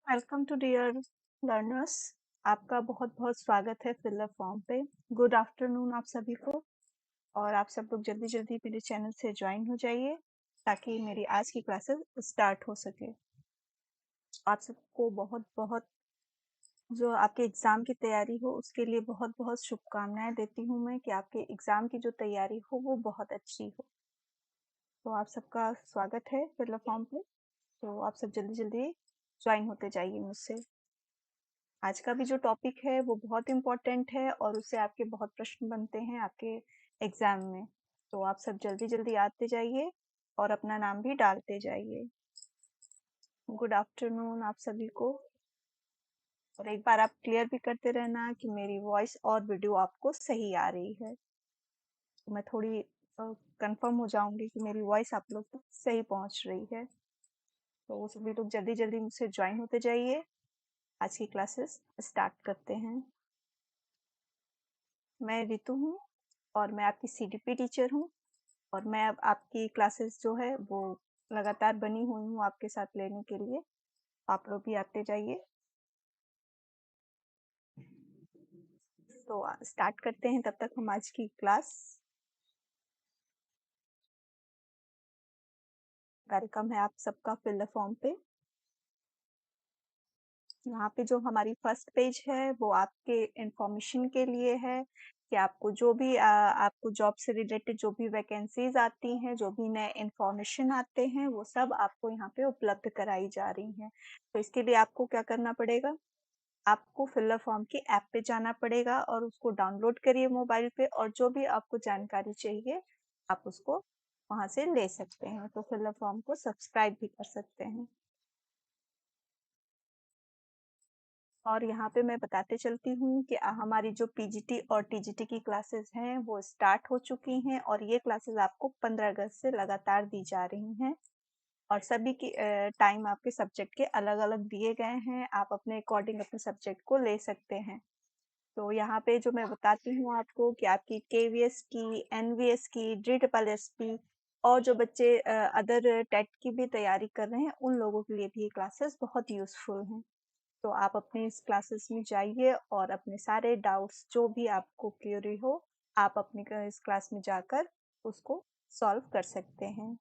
Welcome to dear learners. आपका बहुत बहुत स्वागत है फिल द फॉर्म पे। गुड आफ्टरनून आप सभी को। और आप सब लोग जल्दी जल्दी मेरे चैनल से ज्वाइन हो जाइए ताकि मेरी आज की क्लासेस स्टार्ट हो सके। आप सबको बहुत बहुत जो आपके एग्ज़ाम की तैयारी हो उसके लिए बहुत बहुत शुभकामनाएं देती हूँ मैं कि आपके एग्ज़ाम की जो तैयारी हो वो बहुत अच्छी हो। तो आप सबका स्वागत है फिल द फॉर्म पे। तो आप सब जल्दी जल्दी ज्वाइन होते जाइए मुझसे। आज का भी जो टॉपिक है वो बहुत इम्पोर्टेंट है और उससे आपके बहुत प्रश्न बनते हैं आपके एग्जाम में। तो आप सब जल्दी जल्दी आते जाइए और अपना नाम भी डालते जाइए। गुड आफ्टरनून आप सभी को। और एक बार आप क्लियर भी करते रहना कि मेरी वॉइस और वीडियो आपको सही आ रही है। तो मैं थोड़ी कंफर्म हो जाऊंगी कि मेरी वॉइस आप लोग तक सही पहुंच रही है। तो वो सभी लोग जल्दी जल्दी मुझसे ज्वाइन होते जाइए। आज की क्लासेस स्टार्ट करते हैं। मैं रितु हूँ और मैं आपकी सीडीपी टीचर हूँ। और मैं अब आपकी क्लासेस जो है वो लगातार बनी हुई हूँ आपके साथ लेने के लिए। आप लोग भी आते जाइए। तो स्टार्ट करते हैं तब तक हम आज की क्लास। वेलकम है आप सबका फिल द फॉर्म पे। यहाँ पे जो हमारी फर्स्ट पेज है वो आपके इंफॉर्मेशन के लिए है कि आपको जो भी आपको जॉब से रिलेटेड जो भी वैकेंसीज आती हैं, जो भी नए इंफॉर्मेशन आते हैं, वो सब आपको यहाँ पे उपलब्ध कराई जा रही हैं। तो इसके लिए आपको क्या करना पड़ेगा? आपको फिल द फॉर्म की ऐप पे जाना पड़ेगा और उसको डाउनलोड करिए मोबाइल पे, और जो भी आपको जानकारी चाहिए आप उसको वहां से ले सकते हैं। तो फिल द फॉर्म को सब्सक्राइब भी कर सकते हैं। और यहाँ पे मैं बताते चलती हूँ कि हमारी जो पीजीटी और टीजीटी की क्लासेस हैं वो स्टार्ट हो चुकी हैं, और ये क्लासेस आपको 15 अगस्त से लगातार दी जा रही हैं। और सभी की टाइम आपके सब्जेक्ट के अलग अलग दिए गए हैं। आप अपने अकॉर्डिंग अपने सब्जेक्ट को ले सकते हैं। तो यहाँ पे जो मैं बताती हूँ आपको कि आपकी केवीएस की, एनवीएस की, DSSP और जो बच्चे अदर टेट की भी तैयारी कर रहे हैं उन लोगों के लिए भी ये क्लासेस बहुत यूजफुल हैं। तो आप अपने इस क्लासेस में जाइए और अपने सारे डाउट्स जो भी आपको क्यूरी हो आप अपनी इस क्लास में जाकर उसको सॉल्व कर सकते हैं।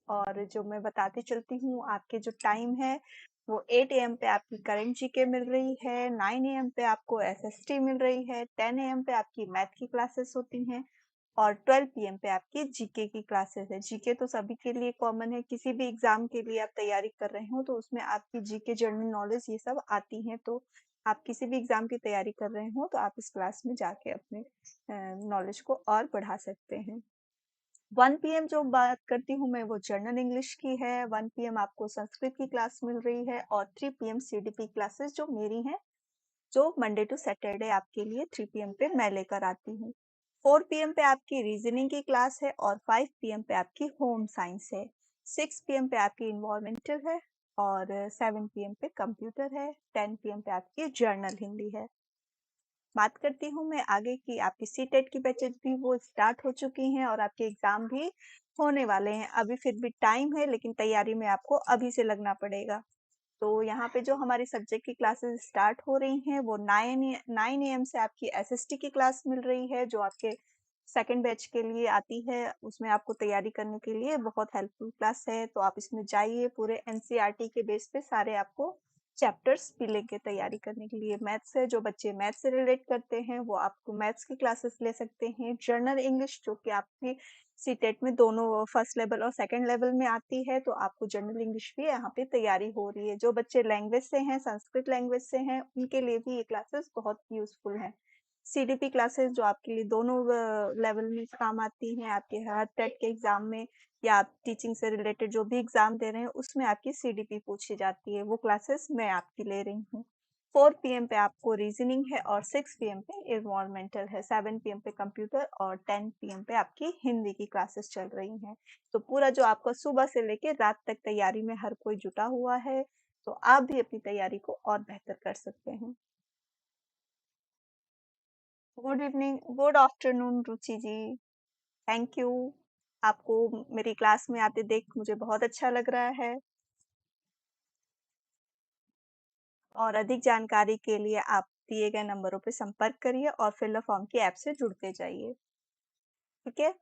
और जो मैं बताती चलती हूँ, आपके जो टाइम है वो 8 AM पे आपकी करंट जीके मिल रही है, 9 AM पे आपको एसएसटी मिल रही है, 10 AM पे आपकी मैथ की क्लासेस होती हैं, और 12 PM पे आपकी जीके की क्लासेस है। जीके तो सभी के लिए कॉमन है, किसी भी एग्जाम के लिए आप तैयारी कर रहे हो तो उसमें आपकी जीके, जनरल नॉलेज, ये सब आती हैं। तो आप किसी भी एग्जाम की तैयारी कर रहे हो तो आप इस क्लास में जाके अपने नॉलेज को और बढ़ा सकते हैं। 1 PM जो बात करती हूँ मैं वो जनरल इंग्लिश की है। 1 PM आपको संस्कृत की क्लास मिल रही है, और 3 PM सीडीपी क्लासेस जो मेरी हैं, जो मंडे टू सैटरडे आपके लिए 3 PM पे मैं लेकर आती हूँ। 4 PM पे आपकी रीजनिंग की क्लास है, और 5 PM पे आपकी होम साइंस है। 6 PM पे आपकी इन्वायरमेंटल है, और 7 PM पे कंप्यूटर है। 10 PM पे आपकी जर्नल हिंदी है। बात करती हूँ मैं आगे की, आपकी सीटेट की बैचेज भी वो स्टार्ट हो चुकी हैं और आपके एग्जाम भी होने वाले हैं। अभी फिर भी टाइम है, लेकिन तैयारी में आपको अभी से लगना पड़ेगा। तो यहाँ पे जो हमारी सब्जेक्ट की क्लासेस स्टार्ट हो रही हैं वो 9 AM से आपकी एसएसटी की क्लास मिल रही है, जो आपके सेकंड बैच के लिए आती है। उसमें आपको तैयारी करने के लिए बहुत हेल्पफुल क्लास है। तो आप इसमें जाइए, पूरे एनसीईआरटी के बेस पे सारे आपको चैप्टर्स मिलेंगे तैयारी करने के लिए। मैथ्स है, जो बच्चे मैथ्स से रिलेट करते हैं वो आपको मैथ्स की क्लासेस ले सकते हैं। जर्नल इंग्लिश जो कि आपकी सीटेट में दोनों फर्स्ट लेवल और सेकंड लेवल में आती है, तो आपको जनरल इंग्लिश भी यहाँ पे तैयारी हो रही है। जो बच्चे लैंग्वेज से हैं, संस्कृत लैंग्वेज से हैं, उनके लिए भी ये क्लासेस बहुत यूजफुल हैं। सीडीपी क्लासेस जो आपके लिए दोनों लेवल में काम आती हैं, आपके हर टेट के एग्जाम में या आप टीचिंग से रिलेटेड जो भी एग्जाम दे रहे हैं उसमें आपकी सीडीपी पूछी जाती है। वो क्लासेस मैं आपकी ले रही हूँ। 4 PM पे आपको रीजनिंग है, और 6 PM पे इन्वायरमेंटल है, 7 PM पे कंप्यूटर, और 10 PM पे आपकी हिंदी की क्लासेस चल रही हैं। तो पूरा जो आपका सुबह से लेके रात तक तैयारी में हर कोई जुटा हुआ है। तो आप भी अपनी तैयारी को और बेहतर कर सकते हैं। Good evening, good afternoon Ruchi ji. Thank you. आपको मेरी क्लास में आते देख मुझे बहुत अच्छा लग रहा है। और अधिक जानकारी के लिए आप दिए गए नंबरों पर संपर्क करिए और फिल अ फॉर्म की ऐप से जुड़ते जाइए। ठीक है?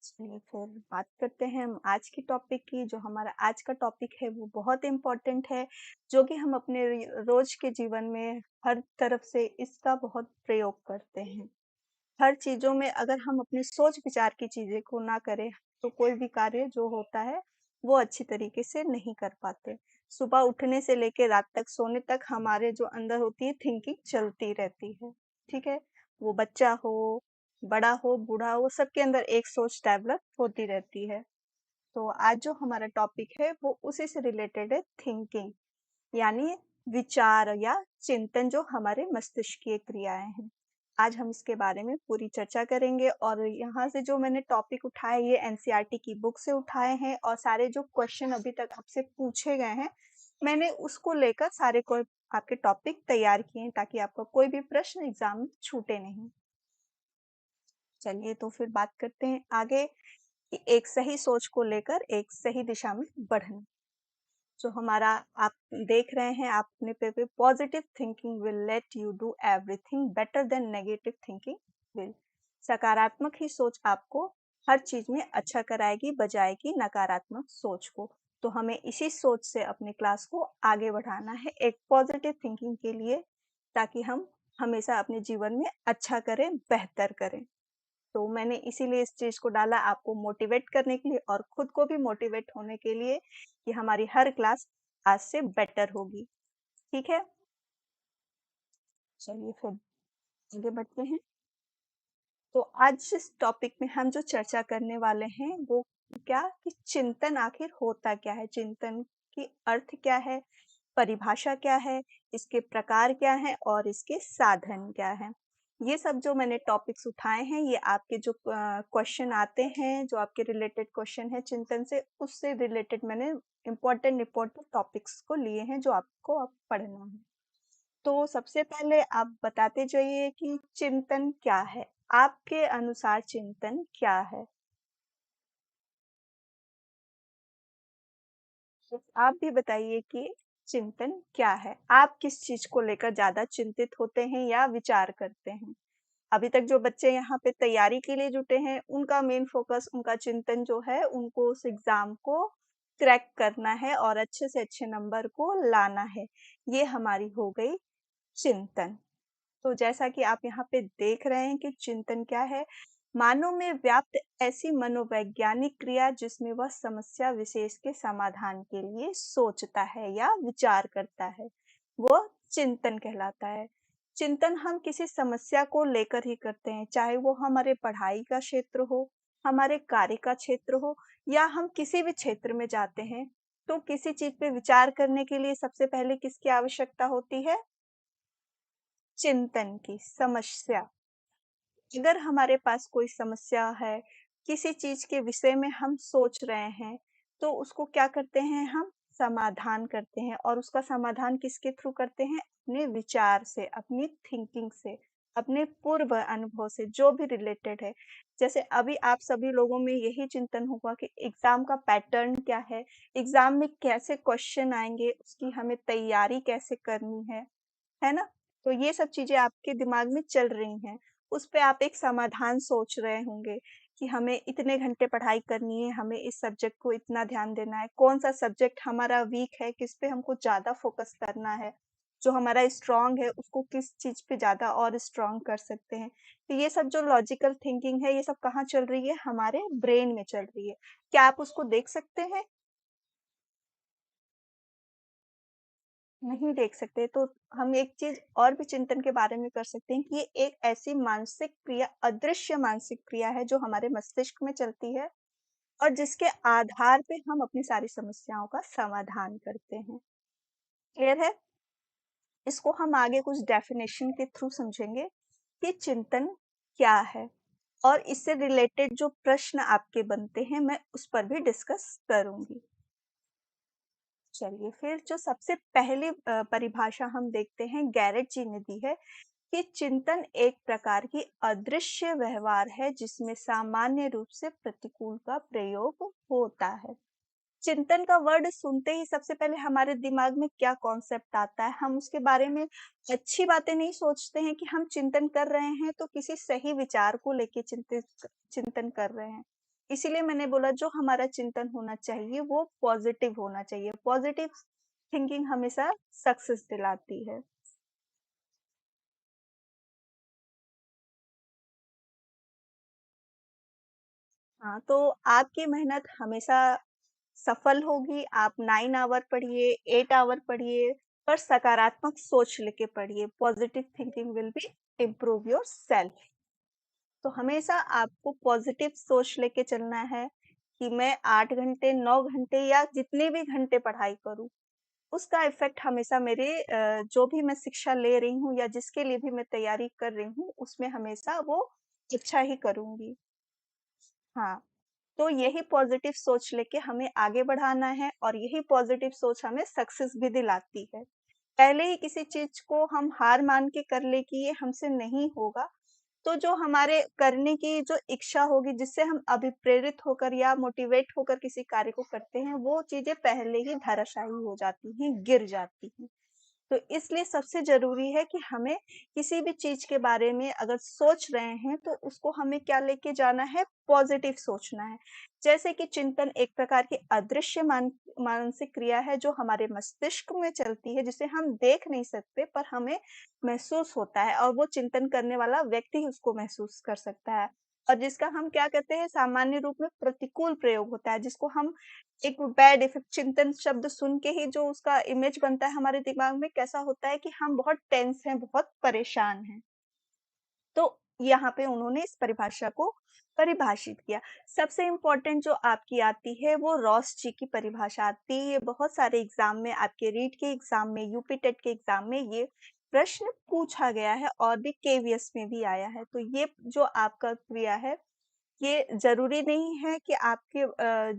चलिए फिर बात करते हैं हम आज की टॉपिक की। जो हमारा आज का टॉपिक है वो बहुत इम्पोर्टेंट है, जो कि हम अपने रोज के जीवन में हर तरफ से इसका बहुत प्रयोग करते हैं। हर चीज़ों में अगर हम अपनी सोच-विचार की चीज़ें को ना करें, तो कोई भी कार्य जो होता है, वो अच्छी तरीके से नहीं कर पाते। सुबह उठने से लेके रात तक सोने तक हमारे जो अंदर होती है थिंकिंग चलती रहती है, ठीक है? वो बच्चा हो, बड़ा हो, बूढ़ा हो, सबके अंदर एक सोच डेवलप होती रहती है। तो आज जो हमारा टॉपिक है, वो उसी से रिलेटेड है, थिंकिंग। यानी विचार या चिंतन जो हमारे मस्तिष्क की क्रियाएं हैं। आज हम इसके बारे में पूरी चर्चा करेंगे और यहाँ से जो मैंने टॉपिक उठाए ये एनसीईआरटी की बुक से उठाए हैं और सारे जो क्वेश्चन अभी तक आपसे पूछे गए हैं मैंने उसको लेकर सारे को आपके टॉपिक तैयार किए हैं ताकि आपका कोई भी प्रश्न एग्जाम में छूटे नहीं। चलिए तो फिर बात करते हैं आगे कि एक सही सोच को लेकर एक सही दिशा में बढ़ना। जो हमारा आप देख रहे हैं आप अपने पे positive thinking will let you do everything better than negative thinking will. सकारात्मक ही सोच आपको हर चीज में अच्छा कराएगी बजाय की नकारात्मक सोच को। तो हमें इसी सोच से अपनी क्लास को आगे बढ़ाना है एक पॉजिटिव थिंकिंग के लिए, ताकि हम हमेशा अपने जीवन में अच्छा करें, बेहतर करें। तो मैंने इसीलिए इस चीज को डाला आपको मोटिवेट करने के लिए और खुद को भी मोटिवेट होने के लिए कि हमारी हर क्लास आज से बेटर होगी। ठीक है? चलिए फिर आगे बढ़ते हैं। तो आज जिस टॉपिक में हम जो चर्चा करने वाले हैं वो क्या कि चिंतन आखिर होता क्या है, चिंतन की अर्थ क्या है, परिभाषा क्या है, इसके प्रकार क्या है और इसके साधन क्या है। ये सब जो मैंने टॉपिक्स उठाए हैं ये आपके जो क्वेश्चन आते हैं, जो आपके रिलेटेड क्वेश्चन है चिंतन से, उससे रिलेटेड मैंने इम्पोर्टेंट इम्पोर्टेंट टॉपिक्स को लिए हैं जो आपको अब पढ़ना है। तो सबसे पहले आप बताते जाइए कि चिंतन क्या है? आपके अनुसार चिंतन क्या है? तो आप भी बताइए कि चिंतन क्या है? आप किस चीज को लेकर ज्यादा चिंतित होते हैं या विचार करते हैं? अभी तक जो बच्चे यहाँ पे तैयारी के लिए जुटे हैं, उनका मेन फोकस, उनका चिंतन जो है, उनको उस एग्जाम को क्रैक करना है और अच्छे से अच्छे नंबर को लाना है। ये हमारी हो गई चिंतन। तो जैसा कि आप यहाँ पे देख रहे हैं कि चिंतन क्या है, मानव में व्याप्त ऐसी मनोवैज्ञानिक क्रिया जिसमें वह समस्या विशेष के समाधान के लिए सोचता है या विचार करता है, वह चिंतन कहलाता है। चिंतन हम किसी समस्या को लेकर ही करते हैं, चाहे वो हमारे पढ़ाई का क्षेत्र हो, हमारे कार्य का क्षेत्र हो या हम किसी भी क्षेत्र में जाते हैं, तो किसी चीज पे विचार करने के लिए सबसे पहले किसकी आवश्यकता होती है? चिंतन की। समस्या, अगर हमारे पास कोई समस्या है, किसी चीज के विषय में हम सोच रहे हैं, तो उसको क्या करते हैं हम? समाधान करते हैं और उसका समाधान किसके थ्रू करते हैं? अपने विचार से, अपनी थिंकिंग से, अपने पूर्व अनुभव से, जो भी रिलेटेड है। जैसे अभी आप सभी लोगों में यही चिंतन होगा कि एग्जाम का पैटर्न क्या है में कैसे क्वेश्चन आएंगे, उसकी हमें तैयारी कैसे करनी है ना? तो ये सब चीज़ें आपके दिमाग में चल रही हैं। उस पे आप एक समाधान सोच रहे होंगे कि हमें इतने घंटे पढ़ाई करनी है, हमें इस सब्जेक्ट को इतना ध्यान देना है, कौन-सा सब्जेक्ट हमारा वीक है, किस पे हमको ज़्यादा फोकस करना है, जो हमारा स्ट्रॉन्ग है उसको किस चीज़ पे ज़्यादा और स्ट्रॉन्ग कर सकते हैं। तो ये सब जो लॉजिकल थिंकिंग है, ये सब कहाँ चल रही है? हमारे ब्रेन में चल रही है। क्या आप उसको देख सकते हैं? नहीं देख सकते, तो हम एक चीज और भी चिंतन के बारे में कर सकते हैं कि ये एक ऐसी मानसिक क्रिया, अदृश्य मानसिक क्रिया है जो हमारे मस्तिष्क में चलती है और जिसके आधार पे हम अपनी सारी समस्याओं का समाधान करते हैं। क्लियर है? इसको हम आगे कुछ डेफिनेशन के थ्रू समझेंगे कि चिंतन क्या है और इससे रिलेटेड जो प्रश्न आपके बनते हैं मैं उस पर भी डिस्कस करूंगी। चलिए फिर जो सबसे पहली परिभाषा हम देखते हैं, गैरेट जी ने दी है कि चिंतन एक प्रकार की अदृश्य व्यवहार है जिसमें सामान्य रूप से प्रतिकूल का प्रयोग होता है। चिंतन का वर्ड सुनते ही सबसे पहले हमारे दिमाग में क्या कॉन्सेप्ट आता है, हम उसके बारे में अच्छी बातें नहीं सोचते हैं कि हम चिंतन कर रहे हैं तो किसी सही विचार को लेके चिंतन कर रहे हैं। इसीलिए मैंने बोला जो हमारा चिंतन होना चाहिए वो पॉजिटिव होना चाहिए। पॉजिटिव थिंकिंग हमेशा सक्सेस दिलाती है। हाँ, तो आपकी मेहनत हमेशा सफल होगी। आप 9 आवर पढ़िए, 8 आवर पढ़िए, पर सकारात्मक सोच लेके पढ़िए। Positive thinking will be improve yourself. तो हमेशा आपको पॉजिटिव सोच लेके चलना है कि मैं 8 घंटे, 9 घंटे या जितने भी घंटे पढ़ाई करूँ, उसका इफ़ेक्ट हमेशा मेरे जो भी मैं शिक्षा ले रही हूँ या जिसके लिए भी मैं तैयारी कर रही हूँ, उसमें हमेशा वो अच्छा ही करूँगी। हाँ। तो यही पॉजिटिव सोच लेके हमें आगे बढ़ाना है और यही पॉजिटिव सोच हमें सक्सेस भी दिलाती है। पहले ही किसी चीज़ को हम हार मान के कर ले कि ये हमसे नहीं होगा, तो जो हमारे करने की जो इच्छा होगी जिससे हम अभिप्रेरित होकर या मोटिवेट होकर किसी कार्य को करते हैं, वो चीज़ें पहले ही धराशायी हो जाती हैं, गिर जाती हैं। तो इसलिए सबसे ज़रूरी है कि हमें किसी भी चीज़ के बारे में अगर सोच रहे हैं, तो उसको हमें क्या लेके जाना है, पॉज़िटिव सोचना है। जैसे कि चिंतन एक प्रकार की अदृश्य मानसिक क्रिया है, जो हमारे मस्तिष्क में चलती है, जिसे हम देख नहीं सकते, पर हमें महसूस होता है और वो चिंतन करने वाला व्यक्ति ही उसको महसूस कर सकता है। और जिसका हम क्या कहते हैं, सामान्य रूप में प्रतिकूल प्रयोग होता है, जिसको हम एक बैड इफ़ेक्ट चिंतन शब्द सुन के ही जो उसका इमेज बनता है हमारे दिमाग में कैसा होता है कि हम बहुत टेंस हैं, बहुत परेशान हैं। तो यहाँ पे उन्होंने इस परिभाषा को परिभाषित किया। सबसे इम्पोर्टेंट जो आपकी आती है वो रॉस जी की परिभाषा आती है। ये बहुत सारे एग्ज़ाम में आपके रीट के एग्ज़ाम में, यूपी टेट के एग्ज़ाम में ये प्रश्न पूछा गया है और भी केवीएस में भी आया है। तो ये जो आपका क्रिया है ये ज़रूरी नहीं है कि आपके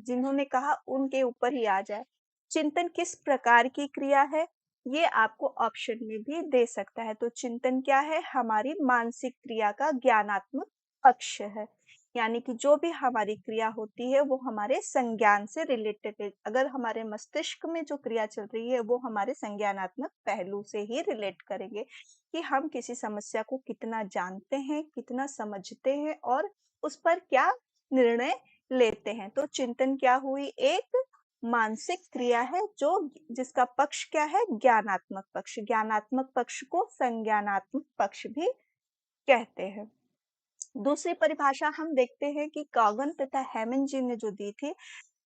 जिन्होंने कहा उनके ऊपर ही आ जाए। चिंतन किस प्रकार की क्रिया है, ये आपको ऑप्शन में भी दे सकता है। तो चिंतन क्या है? हमारी मानसिक क्रिया का ज्ञानात्मक पक्ष है। यानी कि जो भी हमारी क्रिया होती है वो हमारे संज्ञान से रिलेटेड है। अगर हमारे मस्तिष्क में जो क्रिया चल रही है वो हमारे संज्ञानात्मक पहलू से ही रिलेट करेंगे, कि हम किसी समस्या को कितना जानते हैं, कितना समझते हैं और उस पर क्या निर्णय लेते हैं। तो चिंतन क्या हुई? एक मानसिक क्रिया है जो जिसका पक्ष क्या है? ज्ञानात्मक पक्ष। ज्ञानात्मक पक्ष को संज्ञानात्मक पक्ष भी कहते हैं। दूसरी परिभाषा हम देखते हैं कि कॉगन तथा हेमन जी ने जो दी थी,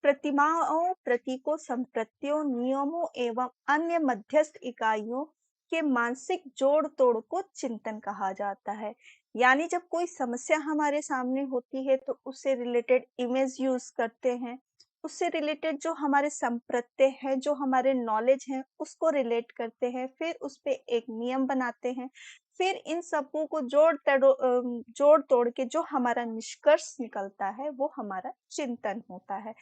प्रतिमाओं, प्रतीकों, संप्रत्तियों, नियमों एवं अन्य मध्यस्थ इकाइयों के मानसिक जोड़-तोड़ को चिंतन कहा जाता है। यानी जब कोई समस्या हमारे सामने होती है तो उससे रिलेटेड इमेज यूज़ करते हैं। उससे रिलेटेड जो हमारे संप्रत्यय हैं, जो हमारे नॉलेज हैं, उसको रिलेट करते हैं। फिर उस पे एक नियम बनाते हैं। फिर इन सबों को जोड़-तोड़ के जो हमारा निष्कर्ष निकलता है, वो हमारा चिंतन होता है।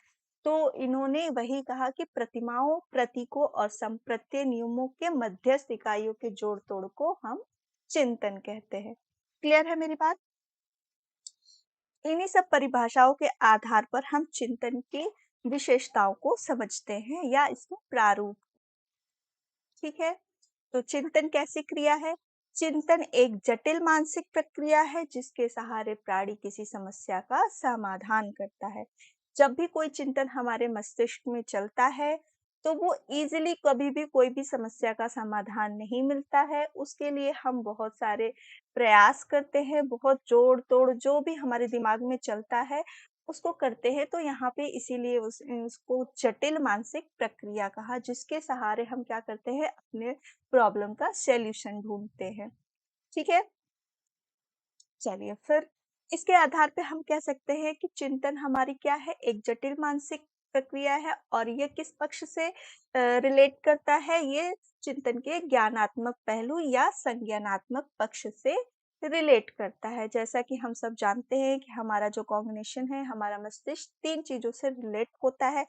तो इन्होंने वही कहा कि प्रतिमाओं, प्रतीकों और संप्रत्यय नियमों के मध्यस्थ इकाइयों के जोड़-तोड़ को हम चिंतन कहते हैं। क्लियर है मेरी बात? इन्हीं सब परिभाषाओं के आधार पर हम चिंतन की विशेषताओं को समझते हैं या इसके प्रारूप, ठीक है? तो चिंतन कैसी क्रिया है? चिंतन एक जटिल मानसिक प्रक्रिया है जिसके सहारे प्राणी किसी समस्या का समाधान करता है। जब भी कोई चिंतन हमारे मस्तिष्क में चलता है, तो वो इज़िली कभी भी कोई भी समस्या का समाधान नहीं मिलता है। उसके लिए हम बहुत सारे प्रयास करते हैं, बहुत जोड़-तोड़ जो भी हमारे दिमाग में चलता है, उसको करते हैं। तो यहाँ पे इसीलिए उसको जटिल मानसिक प्रक्रिया कहा, जिसके सहारे हम क्या करते हैं, अपने प्रॉब्लम का सॉल्यूशन ढूँढते हैं। ठीक है? चलिए फिर इसके आधार पे हम कह सकते हैं कि चिंतन हमारी क्या है, एक जटिल मानसिक प्रक्रिया है और ये किस पक्ष से रिलेट करता है, ये चिंतन के ज्ञानात्मक पहलू या संज्ञानात्मक पक्ष से रिलेट करता है। जैसा कि हम सब जानते हैं कि हमारा जो कॉग्निशन है, हमारा मस्तिष्क 3 चीज़ों से रिलेट होता है।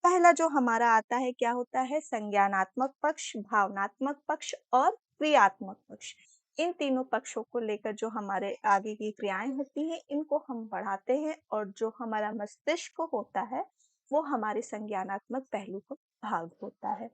पहला जो हमारा आता है क्या होता है, संज्ञानात्मक पक्ष, भावनात्मक पक्ष और क्रियात्मक पक्ष। इन तीनों पक्षों को लेकर जो हमारे आगे की क्रियाएँ होती हैं, इनको हम बढ़ाते हैं और जो हमारा मस्तिष्क होता है, वो हमारे संज्ञानात्मक पहलू का भाग होता है।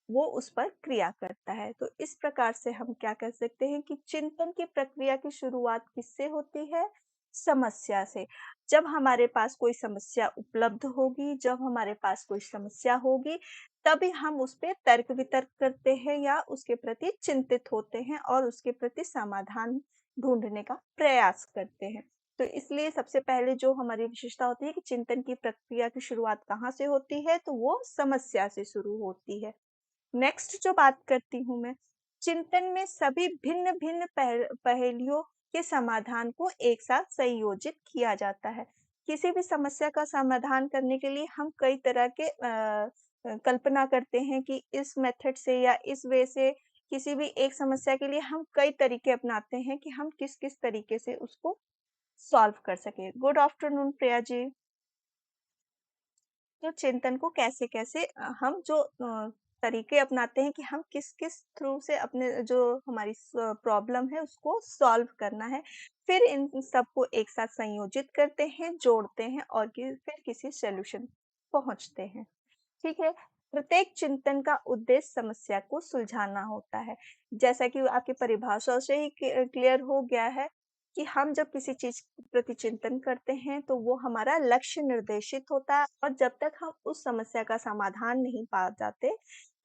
वो उस पर क्रिया करता है। तो इस प्रकार से हम क्या कह सकते हैं कि चिंतन की प्रक्रिया की शुरुआत किससे होती है? समस्या से। जब हमारे पास कोई समस्या उपलब्ध होगी, जब हमारे पास कोई समस्या होगी, तभी हम उस पे तर्क-वितर्क करते हैं या उसके प्रति चिंतित होते हैं और उसके प्रति समाधान ढूँढने का प्रयास करते हैं। तो इसलिए सबसे पहले जो हमारी विशेषता होती है कि चिंतन की प्रक्रिया की शुरुआत कहाँ से होती है? तो वो समस्या से शुरू होती है। नेक्स्ट जो बात करती हूँ मैं, चिंतन में सभी भिन्न-भिन्न पहेलियों के समाधान को एक साथ संयोजित किया जाता है। किसी भी समस्या का समाधान करने के लिए हम कई तरह के कल्पना करते हैं कि इस मेथड से या इस वे से किसी भी एक समस्या के लिए हम कई तरीके अपनाते हैं कि हम किस-किस तरीके से उसको सॉल्व कर सकें। Good afternoon Priya ji. तो चिंतन को कैसे-कैसे हम जो तरीके अपनाते हैं कि हम किस-किस थ्रू से अपने जो हमारी प्रॉब्लम है उसको सॉल्व करना है। फिर इन सबको एक साथ संयोजित करते हैं, जोड़ते हैं और फिर किसी सॉल्यूशन पहुँचते हैं। ठीक है? प्रत्येक चिंतन का उद्देश्य समस्या को सुलझाना होता है। जैसा कि आपकी परिभाषा से ही क्लियर हो गया है कि हम जब किसी चीज़ के प्रति चिंतन करते हैं, तो वो हमारा लक्ष्य निर्देशित होता है और जब तक हम उस समस्या का समाधान नहीं पा जाते,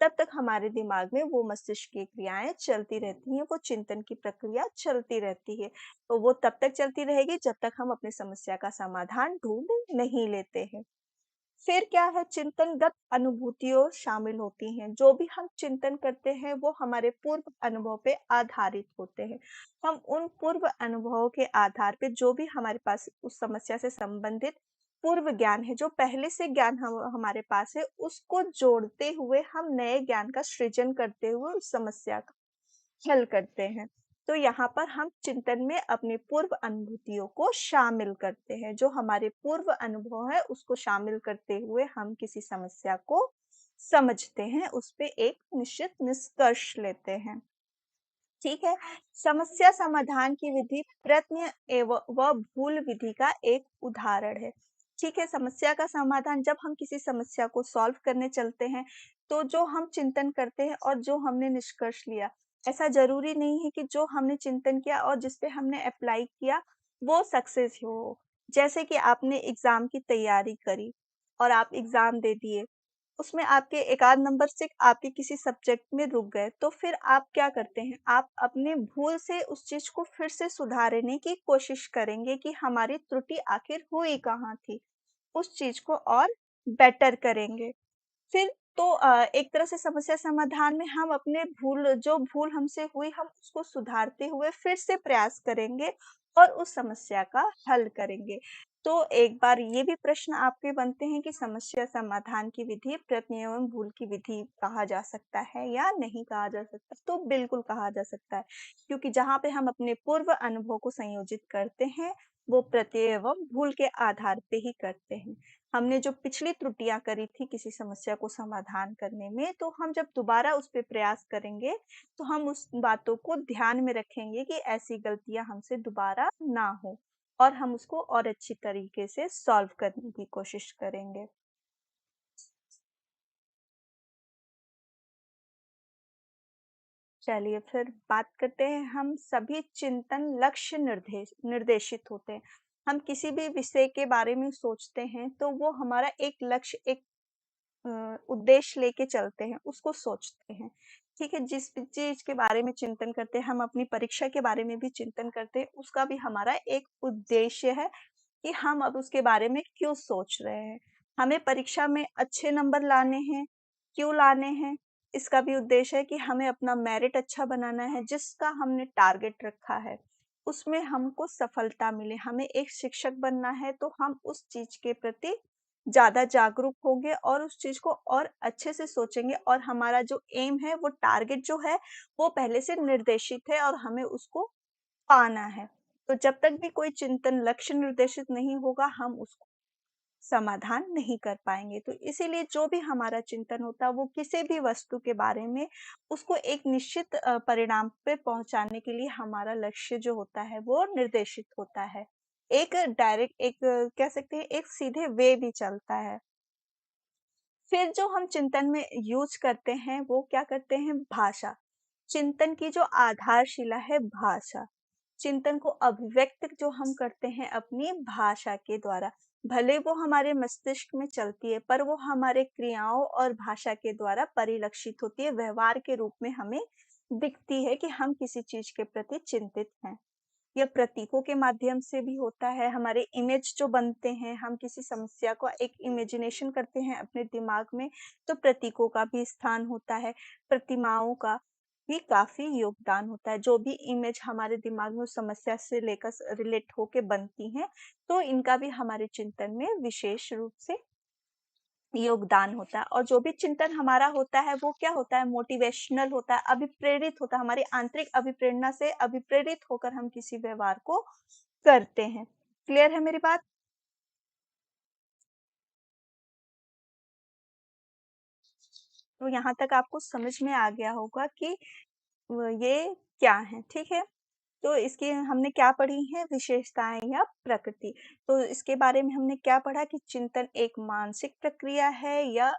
तब तक हमारे दिमाग में वो मस्तिष्क की क्रियाएँ चलती रहती हैं, वो चिंतन की प्रक्रिया चलती रहती है। तो वो तब तक चलती रहेगी जब तक हम अपनी समस्या का समाधान ढूँढ नहीं लेते हैं। फिर क्या है चिंतनगत अनुभूतियों शामिल होती हैं। जो भी हम चिंतन करते हैं वो हमारे पूर्व अनुभव पे आधारित होते हैं। हम उन पूर्व अनुभवों के आधार पे जो भी हमारे पास उस समस्या से संबंधित पूर्व ज्ञान है, जो पहले से ज्ञान हम हमारे पास है, उसको जोड़ते हुए हम नए ज्ञान का सृजन करते हुए उस समस्या का हल करते हैं। तो यहाँ पर हम चिंतन में अपनी पूर्व अनुभूतियों को शामिल करते हैं। जो हमारे पूर्व अनुभव है उसको शामिल करते हुए हम किसी समस्या को समझते हैं, उस पे एक निश्चित निष्कर्ष लेते हैं। ठीक है? समस्या समाधान की विधि प्रयत्न व भूल विधि का एक उदाहरण है। ठीक है? समस्या का समाधान जब हम किसी समस्या को सॉल्व करने चलते हैं, तो जो हम चिंतन करते हैं और जो हमने निष्कर्ष लिया, ऐसा ज़रूरी नहीं है कि जो हमने चिंतन किया और जिस पे हमने अप्लाई किया, वो सक्सेस ही हो। जैसे कि आपने एग्ज़ाम की तैयारी करी और आप एग्ज़ाम दे दिए। उसमें आपके एक आध नंबर से आपके किसी सब्जेक्ट में रुक गए, तो फिर आप क्या करते हैं? आप अपने भूल से उस चीज़ को फिर से सुधारने की कोशिश करेंगे कि हमारी त्रुटि आखिर हुई कहाँ थी? उस चीज़ को और बेटर करेंगे। फिर तो एक तरह से समस्या समाधान में हम अपने जो भूल हमसे हुई हम उसको सुधारते हुए फिर से प्रयास करेंगे और उस समस्या का हल करेंगे। तो एक बार ये भी प्रश्न आपके बनते हैं कि समस्या समाधान की विधि प्रयत्न एवं भूल की विधि कहा जा सकता है या नहीं कहा जा सकता? तो बिल्कुल कहा जा सकता है, क्योंकि जहाँ पे हम अपने पूर्व अनुभव को संयोजित करते हैं, वो प्रत्यय एवं भूल के आधार पे ही करते हैं। हमने जो पिछली त्रुटियाँ करी थी किसी समस्या को समाधान करने में, तो हम जब दोबारा उस पे प्रयास करेंगे, तो हम उस बातों को ध्यान में रखेंगे कि ऐसी गलतियाँ हमसे दोबारा ना हो और हम उसको और अच्छी तरीके से सॉल्व करने की कोशिश करेंगे। चलिए फिर बात करते हैं हम सभी चिंतन लक्ष्य निर्देशित होते हैं। हम किसी भी विषय के बारे में सोचते हैं, तो वो हमारा एक लक्ष्य, एक उद्देश्य लेके चलते हैं, उसको सोचते हैं। ठीक है? जिस भी चीज़ के बारे में चिंतन करते हैं, हम अपनी परीक्षा के बारे में भी चिंतन करते हैं, उसका भी हमारा एक उद्देश्य है कि हम अब उसके बारे में क्यों सोच रहे हैं। हमें परीक्षा में अच्छे नंबर लाने हैं, क्यों लाने हैं? इसका भी उद्देश्य है कि हमें अपना मेरिट अच्छा बनाना है, जिसका हमने टारगेट रखा है, उसमें हमको सफलता मिले। हमें एक शिक्षक बनना है, तो हम उस चीज़ के प्रति ज़्यादा जागरूक होंगे और उस चीज़ को और अच्छे से सोचेंगे और हमारा जो एम है, वो टारगेट जो है, वो पहले से निर्देशित है और हमें उसको पाना है। तो जब तक भी कोई चिंतन लक्ष्य निर्देशित नहीं होगा, हम उसको समाधान नहीं कर पाएँगे। तो इसीलिए जो भी हमारा चिंतन होता है, वो किसी भी वस्तु के बारे में उसको एक निश्चित परिणाम पे पहुँचाने के लिए हमारा लक्ष्य जो होता है, वो निर्देशित होता है। एक डायरेक्ट एक कह सकते हैं एक सीधे वे भी चलता है। फिर जो हम चिंतन में यूज़ करते हैं, वो क्या करते हैं? भाषा। चिंतन की जो आधारशिला है भाषा। चिंतन को अभिव्यक्त जो हम करते हैं अपनी भाषा के द्वारा। भले वो हमारे मस्तिष्क में चलती है, पर वो हमारे क्रियाओं और भाषा के द्वारा परिलक्षित होती है, व्यवहार के रूप में हमें दिखती है कि हम किसी चीज़ के प्रति चिंतित हैं। यह प्रतीकों के माध्यम से भी होता है, हमारे इमेज जो बनते हैं, हम किसी समस्या को एक इमेजिनेशन करते हैं अपने दिमाग में, तो प्रतीकों का भी स्थान होता है, प्रतिमाओं का भी काफ़ी योगदान होता है। जो भी इमेज हमारे दिमाग में उस समस्या से लेकर रिलेट होके बनती हैं, तो इनका भी हमारे चिंतन में विशेष रूप से योगदान होता है। और जो भी चिंतन हमारा होता है वो क्या होता है? मोटिवेशनल होता है, अभिप्रेरित होता है, हमारी आंतरिक अभिप्रेरणा से अभिप्रेरित होकर हम किसी व्यवहार को करते हैं। क्लियर है मेरी बात? तो यहाँ तक आपको समझ में आ गया होगा कि ये क्या है, ठीक है? तो इसकी हमने क्या पढ़ी है? विशेषताएं या प्रकृति। तो इसके बारे में हमने क्या पढ़ा कि चिंतन एक मानसिक प्रक्रिया है या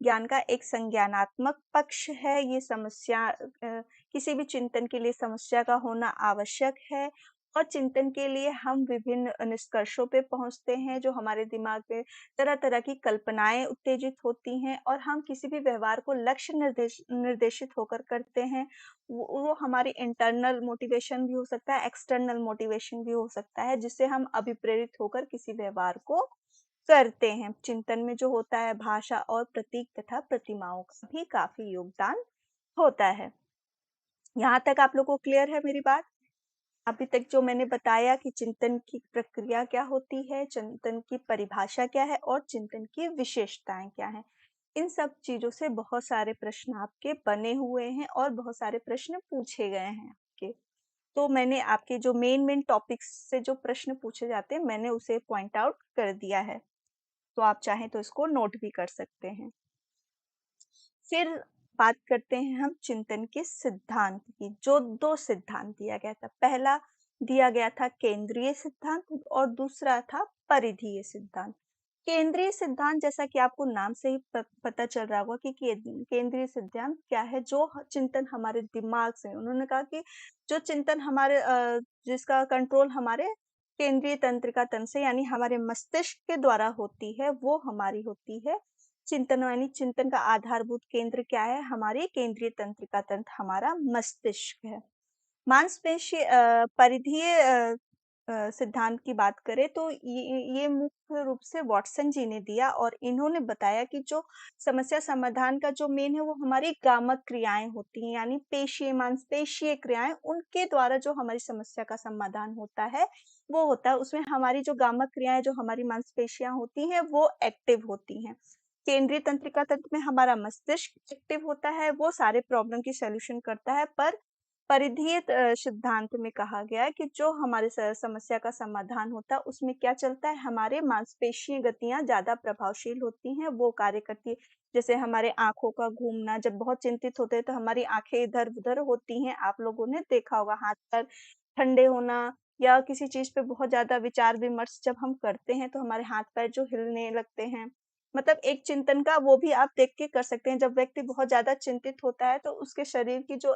ज्ञान का एक संज्ञानात्मक पक्ष है। ये समस्या किसी भी चिंतन के लिए समस्या का होना आवश्यक है और चिंतन के लिए हम विभिन्न निष्कर्षों पे पहुंचते हैं जो हमारे दिमाग में तरह-तरह की कल्पनाएं उत्तेजित होती हैं और हम किसी भी व्यवहार को लक्ष्य निर्देशित होकर करते हैं। वो हमारी इंटरनल मोटिवेशन भी हो सकता है, एक्सटर्नल मोटिवेशन भी हो सकता है, जिससे हम अभिप्रेरित होकर किसी व्यवहार को करते हैं। चिंतन में जो होता है भाषा और प्रतीक तथा प्रतिमाओं का भी काफ़ी योगदान होता है। यहाँ तक आप लोगों को क्लियर है मेरी बात? अभी तक जो मैंने बताया कि चिंतन की प्रक्रिया क्या होती है, चिंतन की परिभाषा क्या है और चिंतन की विशेषताएँ क्या हैं। इन सब चीज़ों से बहुत सारे प्रश्न आपके बने हुए हैं और बहुत सारे प्रश्न पूछे गए हैं आपके। तो मैंने आपके जो मेन टॉपिक्स से जो प्रश्न पूछे जाते हैं, मैंने उसे पॉइंट आउट कर दिया है। तो आप चाहें तो इसको नोट भी कर सकते हैं। फिर बात करते हैं हम चिंतन के सिद्धांत की, जो 2 सिद्धांत दिया गया था। पहला दिया गया था केंद्रीय सिद्धांत और दूसरा था परिधीय सिद्धांत। केंद्रीय सिद्धांत जैसा कि आपको नाम से ही पता चल रहा होगा कि केंद्रीय सिद्धांत क्या है, जो चिंतन हमारे दिमाग से उन्होंने कहा कि जो चिंतन हमारे जिसका कंट्रोल हमारे केंद्रीय तंत्रिका तंत्र से यानी हमारे मस्तिष्क के द्वारा होती है, वो हमारी होती है। चिंतन यानी चिंतन का आधारभूत केंद्र क्या है? हमारी केंद्रीय तंत्रिका तंत्र हमारा मस्तिष्क है। मांसपेशी परिधीय सिद्धांत की बात करें तो ये मुख्य रूप से वाटसन जी ने दिया और इन्होंने बताया कि जो समस्या समाधान का जो मेन है वो हमारी गामक क्रियाएं होती हैं यानी पेशीय मांसपेशीय क्रियाएं उनके द्वारा जो हमारी समस्या का समाधान होता है वो होता है उसमें हमारी जो गामक क्रियाएं जो हमारी मांसपेशियां होती हैं वो एक्टिव होती हैं। केंद्रीय तंत्रिका तंत्र में हमारा मस्तिष्क एक्टिव होता है, वो सारे प्रॉब्लम की सॉल्यूशन करता है पर परिधीय सिद्धांत में कहा गया है कि जो हमारे समस्या का समाधान होता है उसमें क्या चलता है हमारे मांसपेशीय गतियां ज्यादा प्रभावशील होती हैं वो कार्य करती है। जैसे हमारे आंखों का घूमना, जब बहुत चिंतित होते हैं तो हमारी आंखें इधर उधर होती हैं, आप लोगों ने देखा होगा। हाथ पैर ठंडे होना या किसी चीज पे बहुत ज्यादा विचार विमर्श जब हम करते हैं तो हमारे हाथ पैर जो हिलने लगते हैं, मतलब एक चिंतन का वो भी आप देख के कर सकते हैं। जब व्यक्ति बहुत ज्यादा चिंतित होता है तो उसके शरीर की जो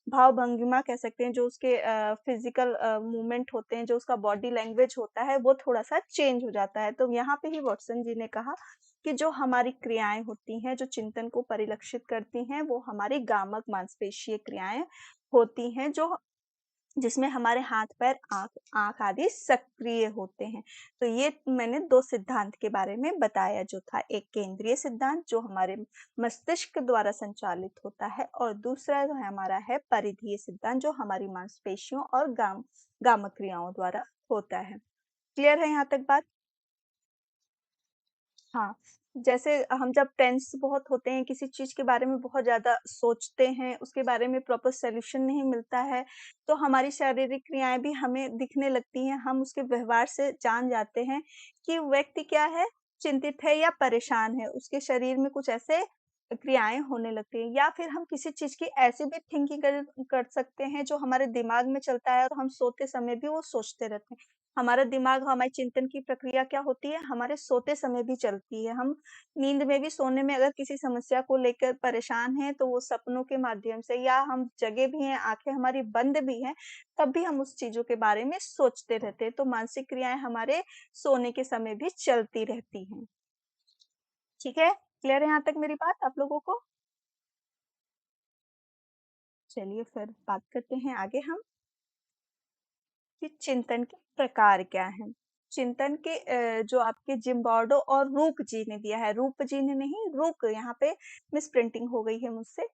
भाव भंगिमा कह सकते हैं, जो उसके फिजिकल मूवमेंट होते हैं, जो उसका बॉडी लैंग्वेज होता है वो थोड़ा-सा चेंज हो जाता है। तो यहाँ पे ही वाटसन जी ने कहा कि जो हमारी क्रियाएँ होती हैं, जो चिंतन को परिलक्षित करती हैं, वो हमारी गामक मांसपेशीय क्रियाएँ होती हैं, जो जिसमें हमारे हाथ-पैर, आँख आदि सक्रिय होते हैं। तो ये मैंने 2 सिद्धांत के बारे में बताया जो था, एक केंद्रीय सिद्धांत जो हमारे मस्तिष्क द्वारा संचालित होता है और दूसरा जो है हमारा है परिधीय सिद्धांत जो हमारी मांसपेशियों और गामक क्रियाओं द्वारा होता है। क्लियर है यहाँ तक बात? हाँ, जैसे हम जब टेंस बहुत होते हैं, किसी चीज़ के बारे में बहुत ज़्यादा सोचते हैं, उसके बारे में प्रॉपर सॉल्यूशन नहीं मिलता है, तो हमारी शारीरिक क्रियाएँ भी हमें दिखने लगती हैं। हम उसके व्यवहार से जान जाते हैं कि व्यक्ति क्या है, चिंतित है या परेशान है। उसके शरीर में कुछ ऐसे क्रियाएँ होने लगती हैं या फिर हम किसी चीज़ की ऐसी भी थिंकिंग कर कर सकते हैं, जो हमारे दिमाग में चलता है और हम सोते समय भी वो सोचते रहते हैं। हमारा दिमाग, हमारी चिंतन की प्रक्रिया क्या होती है, हमारे सोते समय भी चलती है। हम नींद में भी, सोने में अगर किसी समस्या को लेकर परेशान हैं, तो वो सपनों के माध्यम से, या हम जगे भी हैं, आँखें हमारी बंद भी हैं, तब भी हम उस चीज़ों के बारे में सोचते रहते हैं। तो मानसिक क्रियाएँ हमारे सोने के समय भी चलती रहती हैं। ठीक है? क्लियर है यहाँ तक मेरी बात आप लोगों को? चलिए फिर बात करते हैं आगे हम, कि चिंतन के प्रकार क्या हैं। चिंतन के जो आपके जिम्बार्डो और रूक जी ने दिया है, रूप जी ने नहीं, रूक, यहाँ पे मिस प्रिंटिंग हो गई है मुझसे।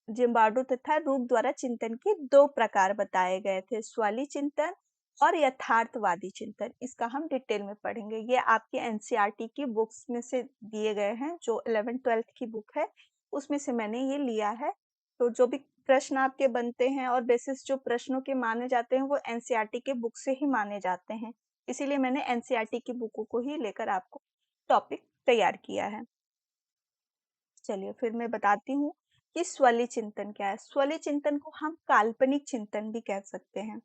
जिम्बार्डो तथा रूक द्वारा चिंतन के 2 प्रकार बताए गए थे, स्वली चिंतन और यथार्थवादी चिंतन। इसका हम डिटेल में पढ़ेंगे। ये आपके एनसीईआरटी की बुक्स में से दिए गए हैं, जो 11th-12th की बुक है, उसमें से मैंने ये लिया है। तो जो भी प्रश्न आपके बनते हैं और बेसिस जो प्रश्नों के माने जाते हैं, वो एनसीईआरटी के बुक से ही माने जाते हैं। इसीलिए मैंने एनसीईआरटी की बुकों को ही लेकर आपको टॉपिक तैयार किया है। चलिए फिर मैं बताती हूँ कि स्वली चिंतन क्या है। स्वली चिंतन को हम काल्पनिक चिंतन भी कह सकते हैं।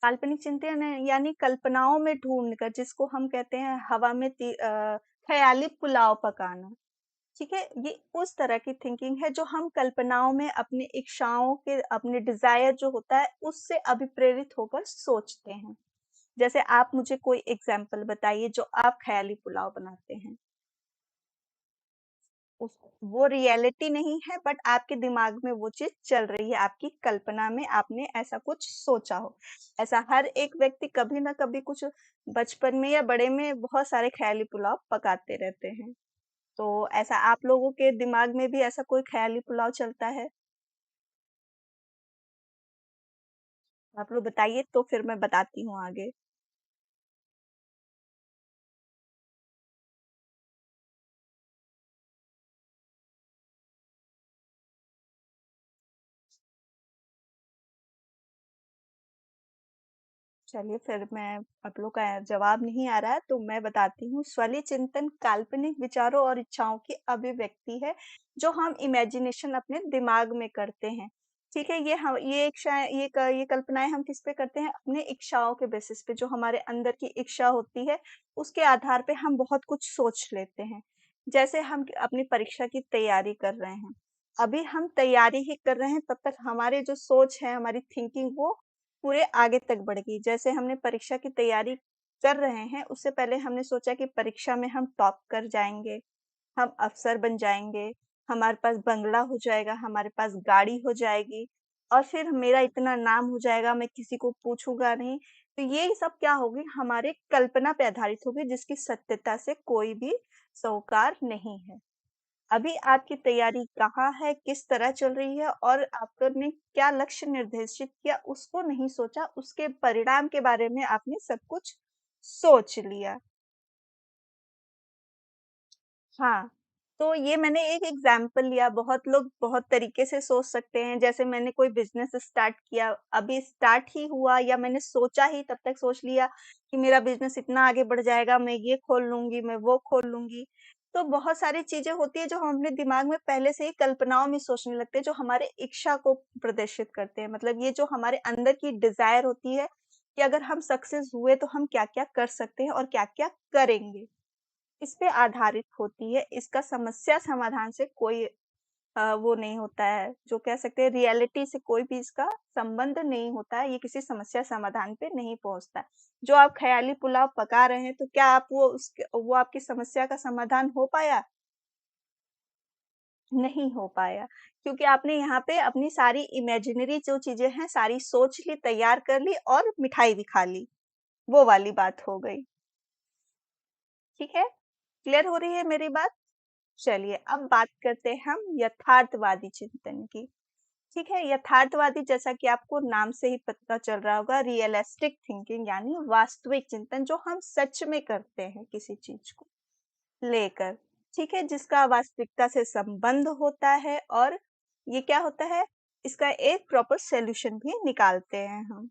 काल्पनिक चिंतन यानी कल्पनाओं में ढूंढकर, जिसको हम कहते हैं हवा में ख्याली पुलाव पकाना। ठीक है, ये उस तरह की थिंकिंग है जो हम कल्पनाओं में अपनी इच्छाओं के, अपने डिजायर जो होता है, उससे अभिप्रेरित होकर सोचते हैं। जैसे आप मुझे कोई एग्जाम्पल बताइए जो आप ख्याली पुलाव बनाते हैं। उस वो रियलिटी नहीं है, बट आपके दिमाग में वो चीज चल रही है, आपकी कल्पना में आपने ऐसा कुछ सोचा हो। ऐसा हर एक व्यक्ति कभी ना कभी कुछ बचपन में या बड़े में बहुत सारे ख्याली पुलाव पकाते रहते हैं। तो ऐसा आप लोगों के दिमाग में भी ऐसा कोई ख्याली पुलाव चलता है? आप लोग बताइए, तो फिर मैं बताती हूँ आगे। चलिए फिर मैं, आप लोग का जवाब नहीं आ रहा है तो मैं बताती हूँ। स्वलीय चिंतन काल्पनिक विचारों और इच्छाओं की अभिव्यक्ति है, जो हम इमेजिनेशन अपने दिमाग में करते हैं। ठीक है, ये इच्छाएं, ये कल्पनाएं हम किस पे करते हैं, अपने इच्छाओं के बेसिस पे। जो हमारे अंदर की इच्छा होती है, उसके आधार पे हम बहुत कुछ सोच लेते हैं। जैसे हम अपनी परीक्षा की तैयारी कर रहे हैं, अभी हम तैयारी ही कर रहे हैं, तब तक हमारे जो सोच है, हमारी थिंकिंग, वो पूरे आगे तक बढ़ गई। जैसे हमने परीक्षा की तैयारी कर रहे हैं, उससे पहले हमने सोचा कि परीक्षा में हम टॉप कर जाएँगे, हम अफ़सर बन जाएँगे, हमारे पास बंगला हो जाएगा, हमारे पास गाड़ी हो जाएगी, और फिर मेरा इतना नाम हो जाएगा, मैं किसी को पूछूँगा नहीं। तो ये सब क्या होगी, हमारे कल्पना पे आधारित होगी, जिसकी सत्यता से कोई भी सरोकार नहीं है। अभी आपकी तैयारी कहाँ है, किस तरह चल रही है, और आपने क्या लक्ष्य निर्देशित किया, उसको नहीं सोचा, उसके परिणाम के बारे में आपने सब कुछ सोच लिया। हाँ, तो ये मैंने एक एग्जाम्पल लिया, बहुत लोग बहुत तरीके से सोच सकते हैं। जैसे मैंने कोई बिज़नेस स्टार्ट किया, अभी स्टार्ट ही हुआ, या मैंने सोचा ही तब तक सोच लिया कि मेरा बिज़नेस इतना आगे बढ़ जाएगा, मैं ये खोल लूँगी, मैं वो खोल लूँगी। तो बहुत सारी चीज़ें होती हैं जो हम अपने दिमाग में पहले से ही कल्पनाओं में सोचने लगते हैं, जो हमारे इच्छा को प्रदर्शित करते हैं। मतलब ये जो हमारे अंदर की डिज़ायर होती है, कि अगर हम सक्सेस हुए तो हम क्या-क्या कर सकते हैं और क्या-क्या करेंगे। इस पे आधारित होती है। इसका समस्या समाधान से कोई वो नहीं होता है, जो कह सकते हैं रियलिटी से कोई भी इसका संबंध नहीं होता है, ये किसी समस्या समाधान पे नहीं पहुँचता है। जो आप ख़याली पुलाव पका रहे हैं, तो क्या आप वो आपकी समस्या का समाधान हो पाया? नहीं हो पाया, क्योंकि आपने यहाँ पे अपनी सारी इमेजिनरी जो चीज़ें हैं, सारी सोच ली, तैयार कर ली और मिठाई भी खा ली। वो वाली बात हो गई। ठीक है? क्लियर हो रही है मेरी बात? चलिए अब बात करते हैं हम यथार्थवादी चिंतन की। ठीक है, यथार्थवादी, जैसा कि आपको नाम से ही पता चल रहा होगा, रियलिस्टिक थिंकिंग यानी वास्तविक चिंतन, जो हम सच में करते हैं किसी चीज को लेकर। ठीक है, जिसका वास्तविकता से संबंध होता है, और ये क्या होता है, इसका एक प्रॉपर सॉल्यूशन भी निकालते हैं हम।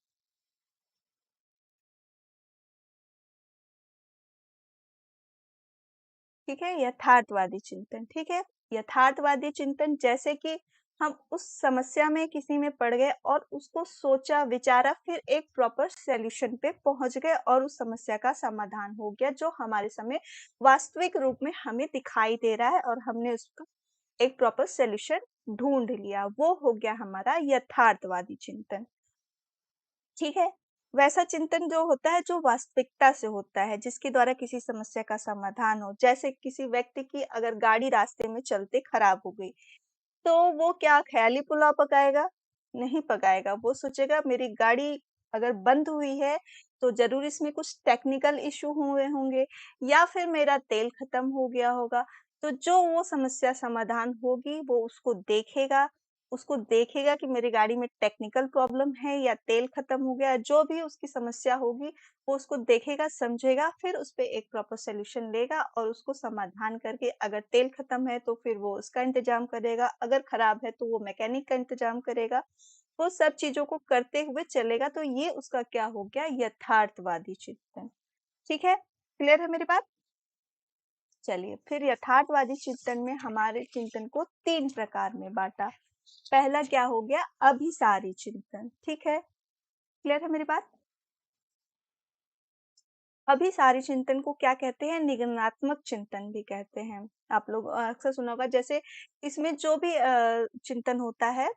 ठीक है, यथार्थवादी चिंतन। ठीक है, यथार्थवादी चिंतन जैसे कि हम उस समस्या में किसी में पड़ गए और उसको सोचा, विचारा, फिर एक प्रॉपर सॉल्यूशन पे पहुँच गए और उस समस्या का समाधान हो गया, जो हमारे सामने वास्तविक रूप में हमें दिखाई दे रहा है और हमने उसका एक प्रॉपर सॉल्यूशन ढूँढ लिया। वो हो गया हमारा यथार्थवादी चिंतन। ठीक है? वैसा चिंतन जो होता है, जो वास्तविकता से होता है, जिसके द्वारा किसी समस्या का समाधान हो। जैसे किसी व्यक्ति की अगर गाड़ी रास्ते में चलते खराब हो गई, तो वो क्या ख़याली पुलाव पकाएगा? नहीं पकाएगा। वो सोचेगा मेरी गाड़ी अगर बंद हुई है, तो ज़रूर इसमें कुछ टेक्निकल इश्यू हुए होंगे या फिर मेरा तेल खत्म हो गया होगा। तो जो वो समस्या समाधान होगी, वो उसको देखेगा कि मेरी गाड़ी में टेक्निकल प्रॉब्लम है या तेल खत्म हो गया, जो भी उसकी समस्या होगी, वो उसको देखेगा, समझेगा, फिर उसपे एक प्रॉपर सॉल्यूशन लेगा और उसको समाधान करके अगर तेल खत्म है, तो फिर वो उसका इंतज़ाम करेगा, अगर खराब है, तो वो मैकेनिक का इंतज़ाम करेगा। वो सब चीज़ों को करते हुए चलेगा, तो ये उसका क्या हो गया यथार्थवादी चिंतन। ठीक है? क्लियर है मेरी बात? चलिए, फिर यथार्थवादी चिंतन में हमारे चिंतन को 3 प्रकार में बाँटा। पहला क्या हो गया अभिसारी चिंतन, ठीक है? क्लियर है मेरी बात? अभिसारी चिंतन को क्या कहते हैं? निगमनात्मक चिंतन भी कहते हैं। आप लोग अक्सर सुना होगा जैसे इसमें जो भी चिंतन होता है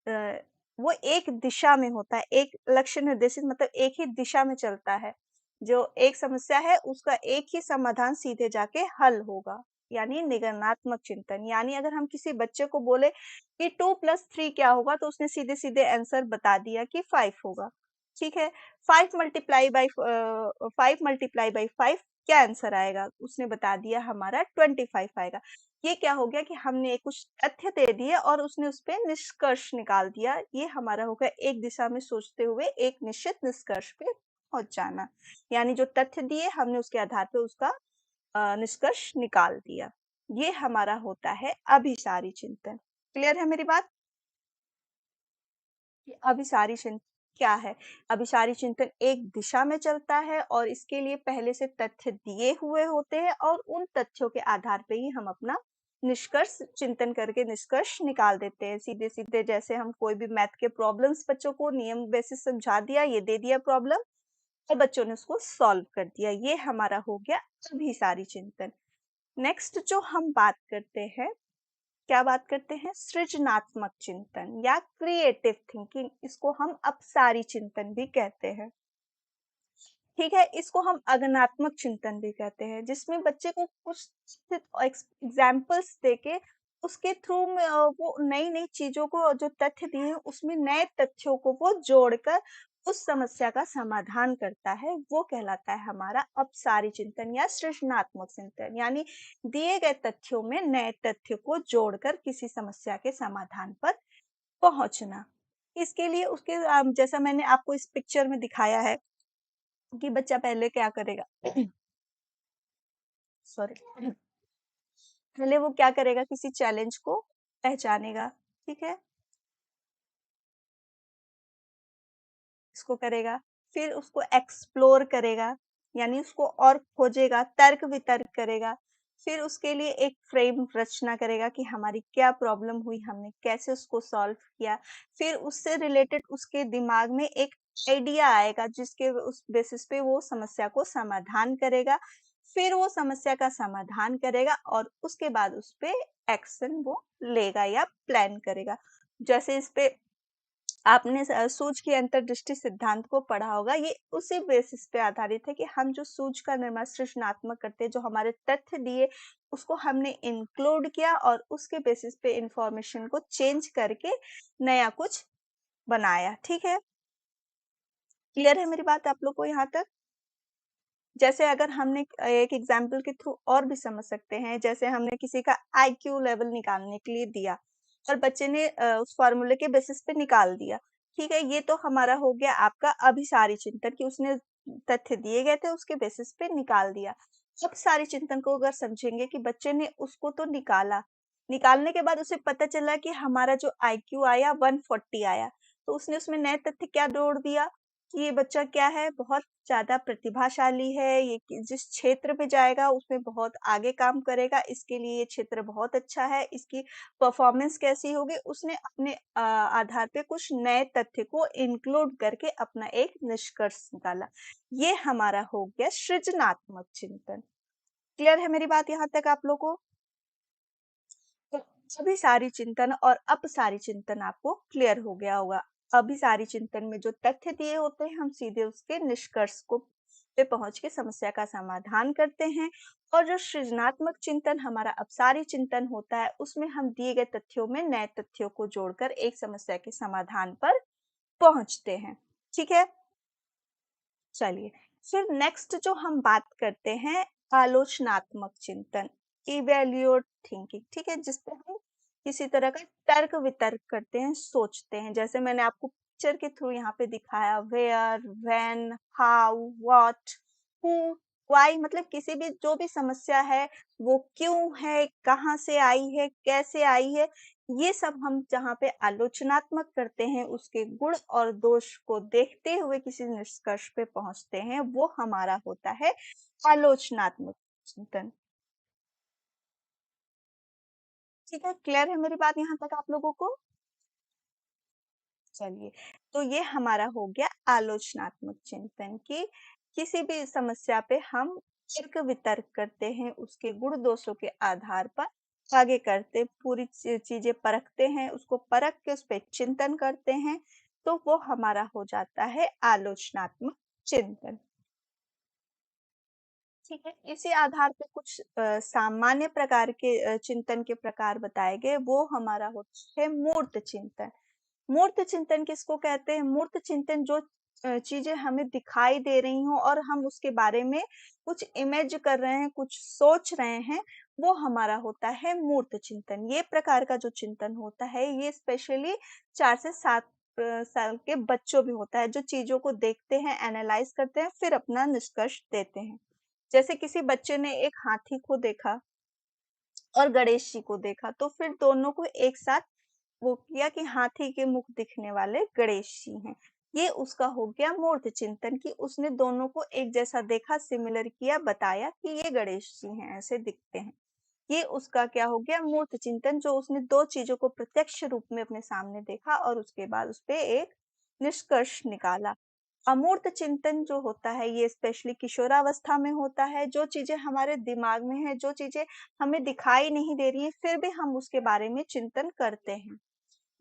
अ, वो एक दिशा में होता है, एक लक्ष्य निर्देशित मतलब एक ही दिशा में चलता है। जो एक समस्या है उसका एक ही समाधान सीधे जाके हल होगा, यानी निगमनात्मक चिंतन। यानी अगर हम किसी बच्चे को बोले कि 2 + 3 क्या होगा? तो उसने सीधे-सीधे आंसर बता दिया कि 5 होगा, ठीक है? 5 मल्टीप्लाई बाय 5 क्या आंसर आएगा? उसने बता दिया हमारा 25 आएगा। ये क्या हो गया कि हमने कुछ तथ्य दे दिए और उसने उसपे निष्कर्ष निकाल दिया। ये हमारा हो गया एक दिशा में सोचते हुए एक निश्चित निष्कर्ष पे पहुँच जाना। यानी जो तथ्य दिए हमने उसके आधार पे उसका निष्कर्ष निकाल दिया। ये हमारा होता है अभिसारी चिंतन। क्लियर है मेरी बात? कि अभिसारी चिंतन क्या है? अभिसारी चिंतन एक दिशा में चलता है और इसके लिए पहले से तथ्य दिए हुए होते हैं और उन तथ्यों के आधार पे ही हम अपना निष्कर्ष चिंतन करके निष्कर्ष निकाल देते हैं। सीधे-सीधे जैसे हम कोई भी मैथ के प्रॉब्लम्स बच्चों को नियम बेसिस समझा दिया, ये दे दिया प्रॉब्लम और बच्चों ने उसको सॉल्व कर दिया। ये हमारा हो गया अभिसारी चिंतन। नेक्स्ट जो हम बात करते हैं क्या बात करते हैं? सृजनात्मक चिंतन या क्रिएटिव थिंकिंग, इसको हम अपसारी चिंतन भी कहते हैं। ठीक है, इसको हम अगनात्मक चिंतन भी कहते हैं, जिसमें बच्चे को कुछ एग्जाम्पल्स देके उसके थ्रू में वो नई नई चीजों को जो तथ्य दिए हैं उसमें नए तथ्यों को वो जोड़कर उस समस्या का समाधान करता है। वो कहलाता है हमारा अपसारी चिंतन या सृजनात्मक चिंतन, यानी दिए गए तथ्यों में नए तथ्य को जोड़कर किसी समस्या के समाधान पर पहुंचना। इसके लिए उसके जैसा मैंने आपको इस पिक्चर में दिखाया है कि बच्चा पहले क्या करेगा सॉरी पहले वो क्या करेगा किसी चैलेंज को पहचानेगा, ठीक है? इसको करेगा, फिर उसको एक्सप्लोर करेगा, यानी उसको और खोजेगा, तर्क-वितर्क करेगा। फिर उसके लिए एक फ्रेम रचना करेगा कि हमारी क्या प्रॉब्लम हुई, हमने कैसे उसको सॉल्व किया। फिर उससे रिलेटेड उसके दिमाग में एक आइडिया आएगा जिसके उस बेसिस पे वो समस्या को समाधान करेगा। फिर वो समस्या का समाधान करेगा और उसके बाद उसपे एक्शन वो लेगा या प्लान करेगा। जैसे इस पे आपने सूझ की अंतर्दृष्टि सिद्धांत को पढ़ा होगा। ये उसी बेसिस पे आधारित है कि हम जो सूझ का निर्माण सृजनात्मक करते हैं, जो हमारे तथ्य दिए, उसको हमने इंक्लूड किया और उसके बेसिस पे इंफॉर्मेशन को चेंज करके नया कुछ बनाया। ठीक है? क्लियर है मेरी बात आप लोग को यहाँ तक? जैसे अगर हमने एक एग्जाम्पल के थ्रू और भी समझ सकते हैं, जैसे हमने किसी का आईक्यू लेवल निकालने के लिए दिया और बच्चे ने उस फॉर्मूले के बेसिस पे निकाल दिया। ठीक है, ये तो हमारा हो गया आपका अभिसारी चिंतन कि उसने तथ्य दिए गए थे उसके बेसिस पे निकाल दिया। अब सारी चिंतन को अगर समझेंगे कि बच्चे ने उसको तो निकाला, निकालने के बाद उसे पता चला कि हमारा जो आईक्यू आया 140 आया, तो उसने उसमें नए तथ्य क्या जोड़ दिया? कि ये बच्चा क्या है, बहुत ज़्यादा प्रतिभाशाली है, ये जिस क्षेत्र में जाएगा उसमें बहुत आगे काम करेगा, इसके लिए ये क्षेत्र बहुत अच्छा है, इसकी परफॉर्मेंस कैसी होगी, उसने अपने आधार पे कुछ नए तथ्य को इंक्लूड करके अपना एक निष्कर्ष निकाला। ये हमारा हो गया सृजनात्मक चिंतन। क्लियर है मेरी बात यहाँ तक आप लोगों को? तो अभिसारी चिंतन और अपसारी चिंतन आपको क्लियर हो गया होगा। अभिसारी चिंतन में जो तथ्य दिए होते हैं हम सीधे उसके निष्कर्ष को पे पहुंच के समस्या का समाधान करते हैं, और जो सृजनात्मक चिंतन हमारा अपसारी चिंतन होता है उसमें हम दिए गए तथ्यों में नए तथ्यों को जोड़कर एक समस्या के समाधान पर पहुंचते हैं। ठीक है, चलिए फिर नेक्स्ट जो हम बात करते हैं, आलोचनात्मक चिंतन, इवेल्युएट थिंकिंग। ठीक है, जिसपे हम किसी तरह का तर्क वितर्क करते हैं, सोचते हैं। जैसे मैंने आपको पिक्चर के थ्रू यहाँ पे दिखाया, where, when, how, what, who, why, मतलब किसी भी जो भी समस्या है वो क्यों है, कहाँ से आई है, कैसे आई है, ये सब हम जहाँ पे आलोचनात्मक करते हैं, उसके गुण और दोष को देखते हुए किसी निष्कर्ष पे पहुंचते हैं, वो हमारा होता है आलोचनात्मक चिंतन। ठीक है, क्लियर है मेरी बात यहाँ तक आप लोगों को? चलिए, तो ये हमारा हो गया आलोचनात्मक चिंतन की किसी भी समस्या पे हम तर्क वितर्क करते हैं, उसके गुण दोषों के आधार पर आगे करते, पूरी चीजें परखते हैं, उसको परख के उस पर चिंतन करते हैं, तो वो हमारा हो जाता है आलोचनात्मक चिंतन। ठीक है, इसी आधार पे कुछ सामान्य प्रकार के चिंतन के प्रकार बताए गए, वो हमारा होता है मूर्त चिंतन। मूर्त चिंतन किसको कहते हैं? मूर्त चिंतन जो चीजें हमें दिखाई दे रही हों और हम उसके बारे में कुछ इमेज कर रहे हैं, कुछ सोच रहे हैं, वो हमारा होता है मूर्त चिंतन। ये प्रकार का जो चिंतन होता है, ये स्पेशली 4 से 7 साल के बच्चों में होता है, जो चीजों को देखते हैं, एनालाइज करते हैं, फिर अपना निष्कर्ष देते हैं। जैसे किसी बच्चे ने एक हाथी को देखा और गणेश जी को देखा, तो फिर दोनों को एक साथ वो किया कि हाथी के मुख दिखने वाले गणेश जी हैं। ये उसका हो गया मूर्त चिंतन कि उसने दोनों को एक जैसा देखा, सिमिलर किया, बताया कि ये गणेश जी हैं, ऐसे दिखते हैं। ये उसका क्या हो गया? मूर्त चिंतन, जो उसने दो चीजों को प्रत्यक्ष रूप में अपने सामने देखा और उसके बाद उस पे एक निष्कर्ष निकाला। अमूर्त चिंतन जो होता है, ये स्पेशली किशोरावस्था में होता है। जो चीजें हमारे दिमाग में है, जो चीजें हमें दिखाई नहीं दे रही हैं, फिर भी हम उसके बारे में चिंतन करते हैं।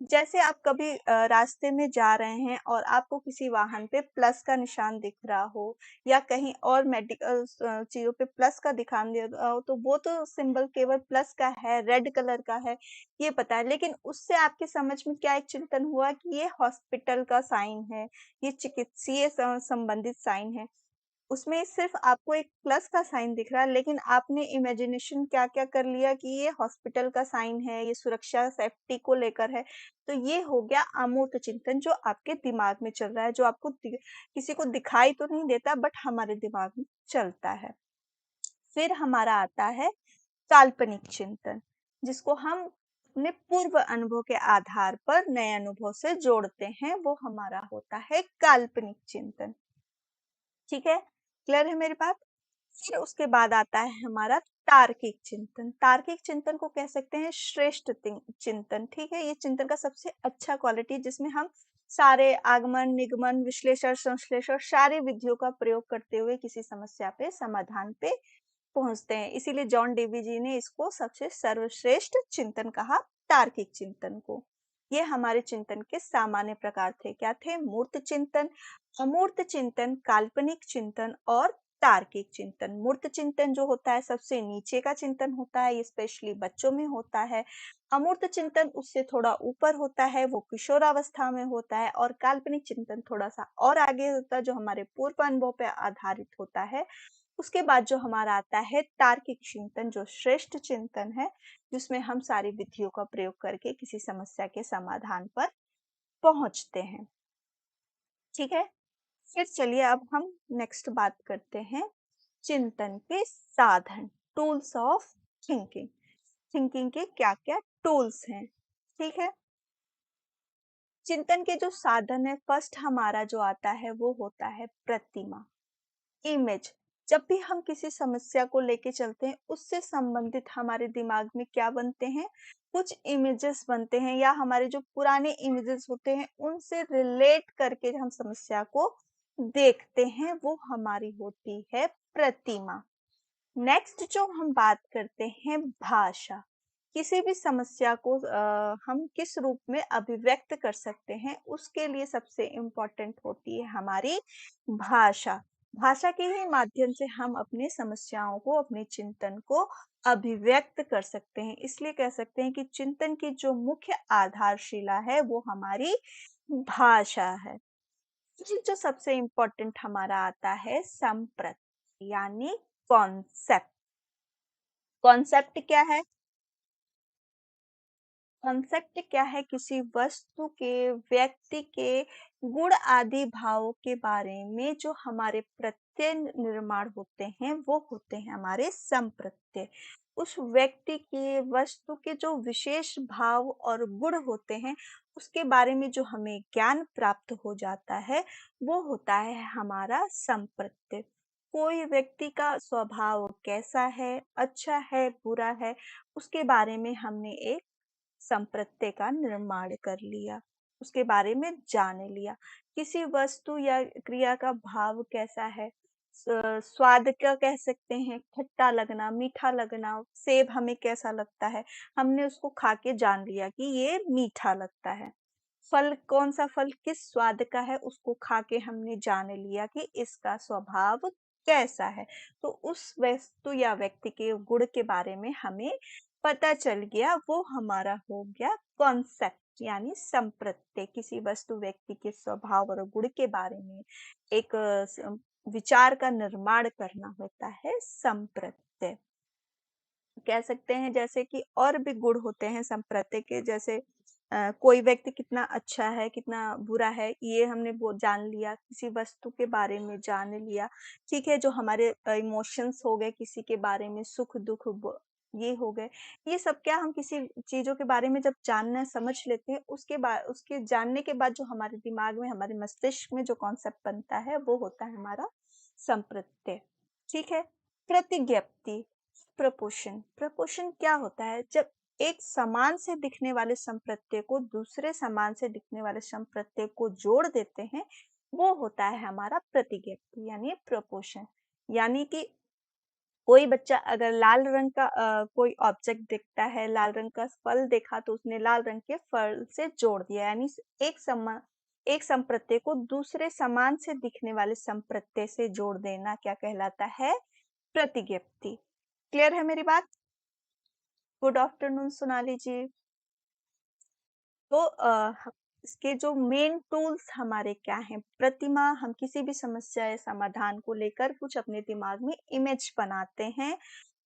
जैसे आप कभी रास्ते में जा रहे हैं और आपको किसी वाहन पे प्लस का निशान दिख रहा हो, या कहीं और मेडिकल चीजों पे प्लस का दिखान दे रहा हो, तो वो तो सिंबल केवल प्लस का है, रेड कलर का है, ये पता है। लेकिन उससे आपके समझ में क्या एक चिंतन हुआ कि ये हॉस्पिटल का साइन है, ये चिकित्सीय संबंधित साइन है। उसमें सिर्फ आपको एक प्लस का साइन दिख रहा है, लेकिन आपने इमेजिनेशन क्या-क्या कर लिया कि ये हॉस्पिटल का साइन है, ये सुरक्षा सेफ्टी को लेकर है। तो ये हो गया अमूर्त चिंतन, जो आपके दिमाग में चल रहा है, जो आपको किसी को दिखाई तो नहीं देता, बट हमारे दिमाग में चलता है। फिर हमारा आता है काल्पनिक चिंतन, जिसको हम अपने पूर्व अनुभव के आधार पर नए अनुभव से जोड़ते हैं, वो हमारा होता है काल्पनिक चिंतन। ठीक है, क्लियर है मेरी बात? फिर उसके बाद आता है हमारा तार्किक चिंतन। तार्किक चिंतन को कह सकते हैं श्रेष्ठ चिंतन। ठीक है, ये चिंतन का सबसे अच्छा क्वालिटी, जिसमें हम सारे आगमन, निगमन, विश्लेषण, संश्लेषण, सारी विधियों का प्रयोग करते हुए किसी समस्या पे समाधान पे पहुंचते हैं। इसीलिए जॉन डेवी जी ने इसको सबसे सर्वश्रेष्ठ चिंतन कहा, तार्किक चिंतन को। ये हमारे चिंतन के सामान्य प्रकार थे। क्या थे? मूर्त चिंतन, अमूर्त चिंतन, काल्पनिक चिंतन और तार्किक चिंतन। मूर्त चिंतन जो होता है सबसे नीचे का चिंतन होता है, ये स्पेशली बच्चों में होता है। अमूर्त चिंतन उससे थोड़ा ऊपर होता है, वो किशोरावस्था में होता है। और काल्पनिक चिंतन थोड़ा सा और आगे होता है, जो हमारे पूर्व अनुभव पर आधारित होता है। उसके बाद जो हमारा आता है तार्किक चिंतन, जो श्रेष्ठ चिंतन है, जिसमें हम सारी विधियों का प्रयोग करके किसी समस्या के समाधान पर पहुंचते हैं। ठीक है, फिर चलिए अब हम नेक्स्ट बात करते हैं चिंतन के साधन, टूल्स ऑफ थिंकिंग। थिंकिंग के क्या क्या टूल्स हैं? ठीक है, चिंतन के जो साधन है, फर्स्ट हमारा जो आता है वो होता है प्रतिमा, इमेज। जब भी हम किसी समस्या को लेके चलते हैं, उससे संबंधित हमारे दिमाग में क्या बनते हैं? कुछ इमेजेस बनते हैं या हमारे जो पुराने इमेजेस होते हैं, उनसे रिलेट करके हम समस्या को देखते हैं, वो हमारी होती है प्रतिमा। नेक्स्ट जो हम बात करते हैं भाषा। किसी भी समस्या को हम किस रूप में अभिव्यक्त कर सकते हैं, उसके लिए सबसे इम्पोर्टेंट होती है हमारी भाषा। भाषा के ही माध्यम से हम अपनी समस्याओं को, अपने चिंतन को अभिव्यक्त कर सकते हैं। इसलिए कह सकते हैं कि चिंतन की जो मुख्य आधारशिला है वो हमारी भाषा है। फिर जो सबसे इम्पोर्टेंट हमारा आता है संप्रति यानी कॉन्सेप्ट। कॉन्सेप्ट क्या है? कॉन्सेप्ट क्या है? किसी वस्तु के, व्यक्ति के गुण आदि भावों के बारे में जो हमारे प्रत्यय निर्माण होते हैं, वो होते हैं हमारे संप्रत्यय। उस व्यक्ति के, वस्तु के जो विशेष भाव और गुण होते हैं, उसके बारे में जो हमें ज्ञान प्राप्त हो जाता है, वो होता है हमारा संप्रत्यय। कोई व्यक्ति का स्वभाव कैसा है, अच्छा है, बुरा है, उसके बारे में हमने एक संप्रत्यय का निर्माण कर लिया, उसके बारे में जान लिया। किसी वस्तु या क्रिया का भाव कैसा है, स्वाद का कह सकते हैं, खट्टा लगना, मीठा लगना, सेब हमें कैसा लगता है, हमने उसको खा के जान लिया कि ये मीठा लगता है। फल, कौन सा फल किस स्वाद का है, उसको खा के हमने जान लिया कि इसका स्वभाव कैसा है। तो उस वस्तु या व्यक्ति के गुण के बारे में हमें पता चल गया, वो हमारा हो गया कॉन्सेप्ट यानी संप्रत्यय। किसी वस्तु, व्यक्ति के स्वभाव और गुण के बारे में एक विचार का निर्माण करना होता है संप्रत्यय। कह सकते हैं जैसे कि और भी गुण होते हैं संप्रत्यय के, जैसे कोई व्यक्ति कितना अच्छा है, कितना बुरा है, ये हमने वो जान लिया, किसी वस्तु के बारे में जान लिया। ठीक है, जो हमारे इमोशंस हो गए, किसी के बारे में सुख दुख ये हो गए। ये सब क्या, हम किसी चीजों के बारे में जब जानना समझ लेते हैं, उसके बाद, उसके जानने के बाद जो हमारे दिमाग में, हमारे मस्तिष्क में जो कॉन्सेप्ट बनता है, वो होता है हमारा संप्रत्यय। ठीक है। प्रतिज्ञप्ति, प्रपोशन। प्रपोशन क्या होता है? जब एक समान से दिखने वाले संप्रत्यय को दूसरे समान से दिखने वाले संप्रत्यय को जोड़ देते हैं, वो होता है हमारा प्रतिज्ञप्ति यानी प्रपोशन। यानी कि कोई बच्चा अगर लाल रंग का कोई ऑब्जेक्ट दिखता है, लाल रंग का फल देखा, तो उसने लाल रंग के फल से जोड़ दिया, यानी एक संप्रत्यय को दूसरे समान से दिखने वाले संप्रत्यय से जोड़ देना क्या कहलाता है? प्रतिज्ञप्ति। क्लियर है मेरी बात? गुड आफ्टरनून सोनाली जी। तो इसके जो मेन टूल्स हमारे क्या हैं? प्रतिमा, हम किसी भी समस्या या समाधान को लेकर कुछ अपने दिमाग में इमेज बनाते हैं,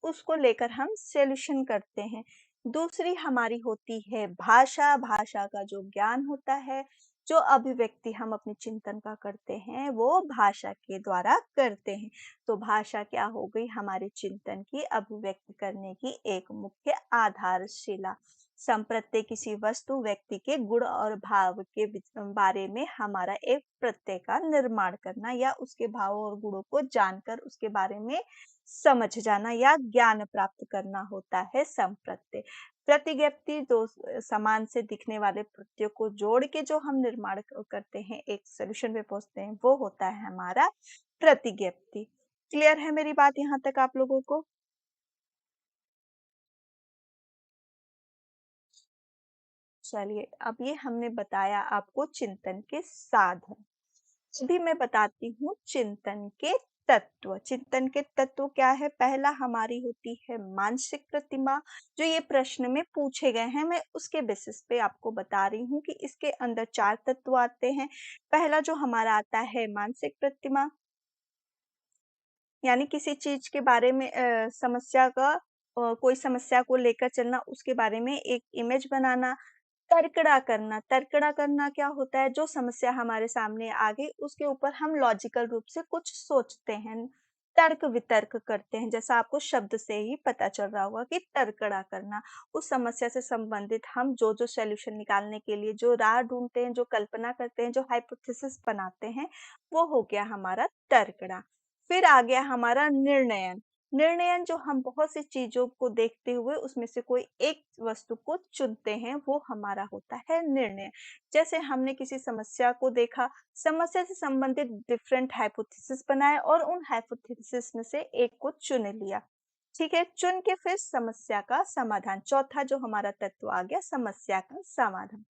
उसको लेकर हम सॉल्यूशन करते हैं। दूसरी हमारी होती है भाषा। भाषा का जो ज्ञान होता है, जो अभिव्यक्ति हम अपने चिंतन का करते हैं, वो भाषा के द्वारा करते हैं। तो भाषा क्या हो गई? हमारे चिंतन की अभिव्यक्ति करने की एक मुख्य आधारशिला। संप्रत्यय किसी वस्तु, व्यक्ति के गुण और भाव के बारे में हमारा एक प्रत्यय का निर्माण करना, या उसके भावों और गुणों को जानकर उसके बारे में समझ जाना या ज्ञान प्राप्त करना होता है संप्रत्यय। प्रतिज्ञप्ति, दो समान से दिखने वाले प्रत्ययों को जोड़ के जो हम निर्माण करते हैं, एक सॉल्यूशन पे पहुंचते हैं, वो होता है हमारा प्रतिज्ञप्ति। क्लियर है मेरी बात यहाँ तक आप लोगों को? चलिए, अब ये हमने बताया आपको चिंतन के साधन। अभी मैं बताती हूँ चिंतन के तत्व। चिंतन के तत्व क्या है? पहला हमारी होती है मानसिक प्रतिमा। जो ये प्रश्न में पूछे गए हैं, मैं उसके बेसिस पे आपको बता रही हूँ कि इसके अंदर 4 तत्व आते हैं। पहला जो हमारा आता है मानसिक प्रतिमा, यानी किसी चीज के बारे में समस्या का, कोई समस्या को लेकर चलना, उसके बारे में एक इमेज बनाना। तर्कड़ा करना, तर्कड़ा करना क्या होता है? जो समस्या हमारे सामने आ गई, उसके ऊपर हम लॉजिकल रूप से कुछ सोचते हैं, तर्क-वितर्क करते हैं, जैसा आपको शब्द से ही पता चल रहा होगा कि तर्कड़ा करना। उस समस्या से संबंधित हम जो-जो सॉल्यूशन निकालने के लिए जो राह ढूँढते हैं, जो कल्पना करते हैं, जो हाइपोथेसिस बनाते हैं, वो हो गया हमारा तर्कड़ा। फिर आ गया हमारा निर्णयन। निर्णयन जो हम बहुत सी चीज़ों को देखते हुए उसमें से कोई एक वस्तु को चुनते हैं, वो हमारा होता है निर्णय। जैसे हमने किसी समस्या को देखा, समस्या से संबंधित डिफरेंट हाइपोथेसिस बनाए और उन हाइपोथेसिस में से एक को चुन लिया। ठीक है, चुन के फिर समस्या का समाधान, चौथा जो हमारा तत्व आ गया समस्या का समाधान,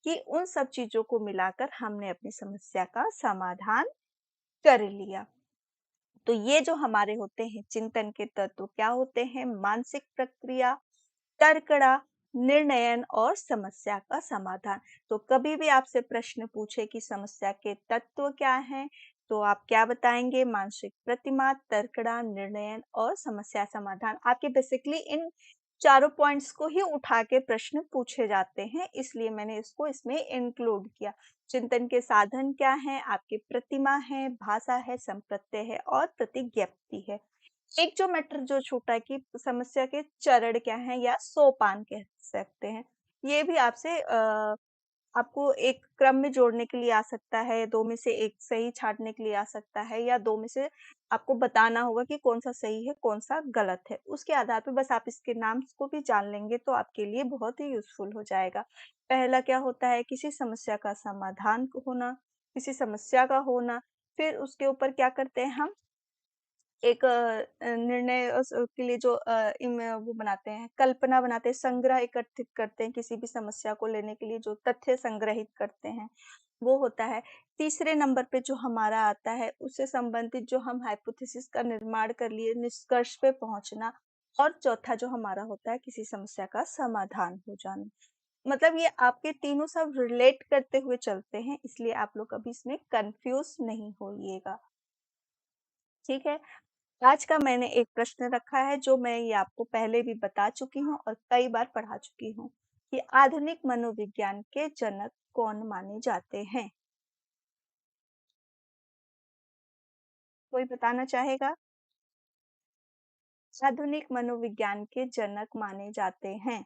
कि उन सब चीजों को मिलाकर हमने अपनी समस्या का समाधान कर लिया। तो ये जो हमारे होते हैं चिंतन के तत्व क्या होते हैं? मानसिक प्रक्रिया, तर्कड़ा, निर्णयन और समस्या का समाधान। तो कभी भी आपसे प्रश्न पूछे कि समस्या के तत्व क्या हैं, तो आप क्या बताएंगे? मानसिक प्रतिमा, तर्कड़ा, निर्णयन और समस्या समाधान। आपके बेसिकली इन चारों पॉइंट्स को ही उठा के प्रश्न पूछे जाते हैं, इसलिए मैंने इसको इसमें इंक्लूड किया। चिंतन के साधन क्या हैं? आपकी प्रतिमा है, भाषा है, संप्रत्यय है और प्रतिज्ञप्ति है। एक जो मैटर जो छूटा कि समस्या के चरण क्या हैं या सोपान कह सकते हैं। ये भी आपसे आपको एक क्रम में जोड़ने के लिए आ सकता है, 2 में से 1 सही छाँटने के लिए आ सकता है या 2 में से आपको बताना होगा कि कौन-सा सही है, कौन-सा गलत है। उसके आधार पे बस आप इसके नाम को भी जान लेंगे तो आपके लिए बहुत ही यूज़फुल हो जाएगा। पहला क्या होता है? किसी समस्या का समाधान होना, किसी समस्या का होना, फिर उसके ऊपर क्या करते हैं हम एक निर्णय के लिए जो वो बनाते हैं, कल्पना बनाते हैं, संग्रह एकत्रित करते हैं, किसी भी समस्या को लेने के लिए जो तथ्य संग्रहित करते हैं, वो होता है। तीसरे नंबर पे जो हमारा आता है, उससे संबंधित जो हम हाइपोथेसिस का निर्माण कर लिए, निष्कर्ष पे पहुँचना और चौथा जो हमारा होता है, किसी समस्या का समाधान हो जाना। मतलब ये आपके तीनों सब रिलेट करते हुए चलते हैं, इसलिए आप लोग कभी इसमें कन्फ्यूज़ नहीं होइएगा। ठीक है? आज का मैंने एक प्रश्न रखा है जो मैं ये आपको पहले भी बता चुकी हूँ और कई बार पढ़ा चुकी हूँ कि आधुनिक मनोविज्ञान के जनक कौन माने जाते हैं? कोई बताना चाहेगा? आधुनिक मनोविज्ञान के जनक माने जाते हैं।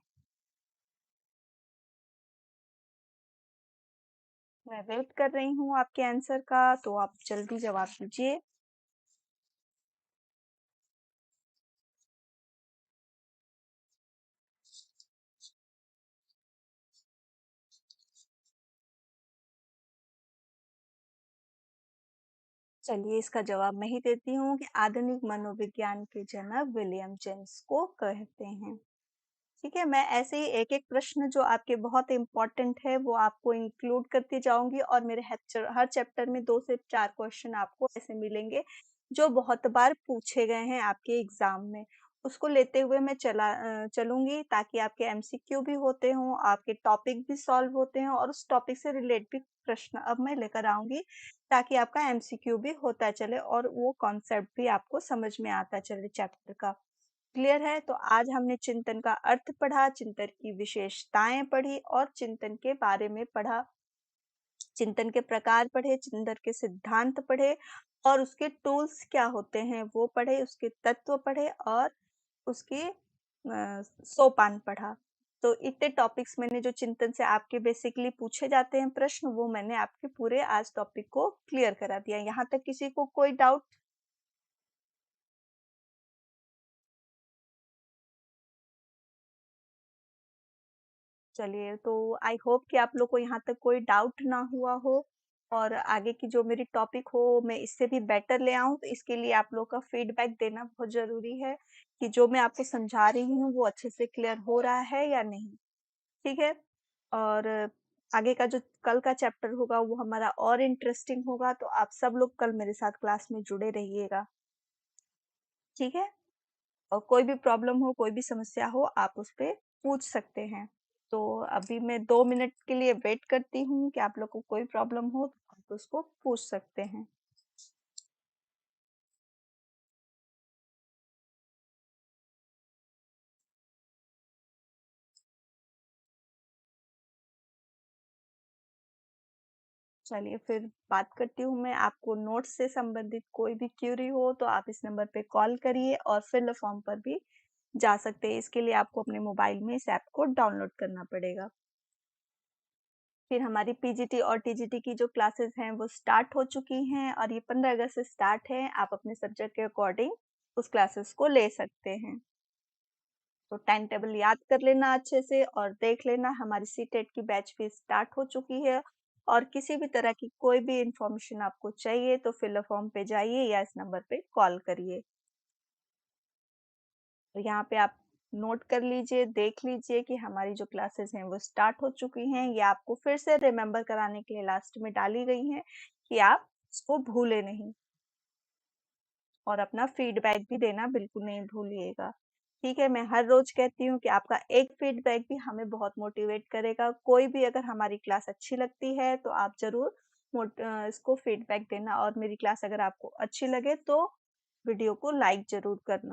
मैं वेट कर रही हूँ आपके आंसर का, तो आप जल्दी जवाब दीजिए। चलिए इसका जवाब मैं ही देती हूँ कि आधुनिक मनोविज्ञान के जनक विलियम जेम्स को कहते हैं। ठीक है, मैं ऐसे ही एक-एक प्रश्न जो आपके बहुत इम्पोर्टेंट है, वो आपको इंक्लूड करती जाऊँगी और मेरे हर चैप्टर में 2 से 4 क्वेश्चन आपको ऐसे मिलेंगे, जो बहुत बार पूछे गए हैं आपके एग्ज़ाम में। उसको लेते हुए मैं चलूँगी ताकि आपके एमसीक्यू भी होते हों, आपके टॉपिक भी सॉल्व होते हों और उस टॉपिक से रिलेट भी प्रश्न अब मैं लेकर आऊँगी, ताकि आपका एमसीक्यू भी होता चले और वो कॉन्सेप्ट भी आपको समझ में आता चले चैप्टर का। क्लियर है? तो आज हमने चिंतन का अर्थ पढ़ा, चिंतन की विशेषताएँ पढ़ी और चिंतन के बारे में पढ़ा। चिंतन के प्रकार पढ़े, चिंतन के सिद्धांत पढ़े और उसके टूल्स क्या होते हैं वो पढ़े, उसके तत्व पढ़े और उसके सोपान पढ़ा। तो इतने टॉपिक्स मैंने जो चिंतन से आपके बेसिकली पूछे जाते हैं प्रश्न, वो मैंने आपके पूरे आज टॉपिक को क्लियर करा दिया। यहाँ तक किसी को कोई डाउट? चलिए, तो आई होप कि आप लोग को यहाँ तक कोई डाउट ना हुआ हो और आगे की जो मेरी टॉपिक हो मैं इससे भी बेटर ले आऊँ, तो इसके लिए आप लोग का फीडबैक देना बहुत ज़रूरी है कि जो मैं आपको समझा रही हूँ वो अच्छे से क्लियर हो रहा है या नहीं, ठीक है? और आगे का जो कल का चैप्टर होगा वो हमारा और इंटरेस्टिंग होगा, तो आप सब लोग कल मेरे साथ क्लास में जुड़े रहिएगा, ठीक है? और कोई भी प्रॉब्लम हो, कोई भी समस्या हो, आप उस पे पूछ सकते हैं। तो अभी मैं 2 मिनट के लिए वेट करती हूँ कि आप लोग को कोई प्रॉब्लम हो तो आप उसको पूछ सकते हैं। चलिए फिर बात करती हूँ मैं, आपको नोट्स से संबंधित कोई भी क्वेरी हो तो आप इस नंबर पे कॉल करिए और फिल द फॉर्म पर भी जा सकते हैं। इसके लिए आपको अपने मोबाइल में इस ऐप को डाउनलोड करना पड़ेगा। फिर हमारी पीजीटी और टीजीटी की जो क्लासेस हैं वो स्टार्ट हो चुकी हैं और ये 15 अगस्त से स्टार्ट है। आप अपने सब्जेक्ट के अकॉर्डिंग उस क्लासेस को ले सकते हैं। तो टाइम टेबल याद कर लेना अच्छे से और देख लेना, हमारी सीटेट की बैच भी स्टार्ट हो चुकी है। और किसी भी तरह की कोई भी इंफॉर्मेशन आपको चाहिए तो फिल फॉर्म पे जाइए या इस नंबर पे कॉल करिए। तो यहाँ पे आप नोट कर लीजिए, देख लीजिए कि हमारी जो क्लासेस हैं वो स्टार्ट हो चुकी हैं। ये आपको फिर से रिमेम्बर कराने के लिए लास्ट में डाली गई हैं कि आप इसको भूले नहीं। और अपना फीडबैक भी देना बिल्कुल नहीं भूलिएगा। ठीक है, मैं हर रोज़ कहती हूँ कि आपका एक फीडबैक भी हमें बहुत मोटिवेट करेगा। कोई भी अगर हमारी क्लास अच्छी लगती है तो आप ज़रूर इसको फीडबैक देना और मेरी क्लास अगर आपको अच्छी लगे तो वीडियो को लाइक ज़रूर करना।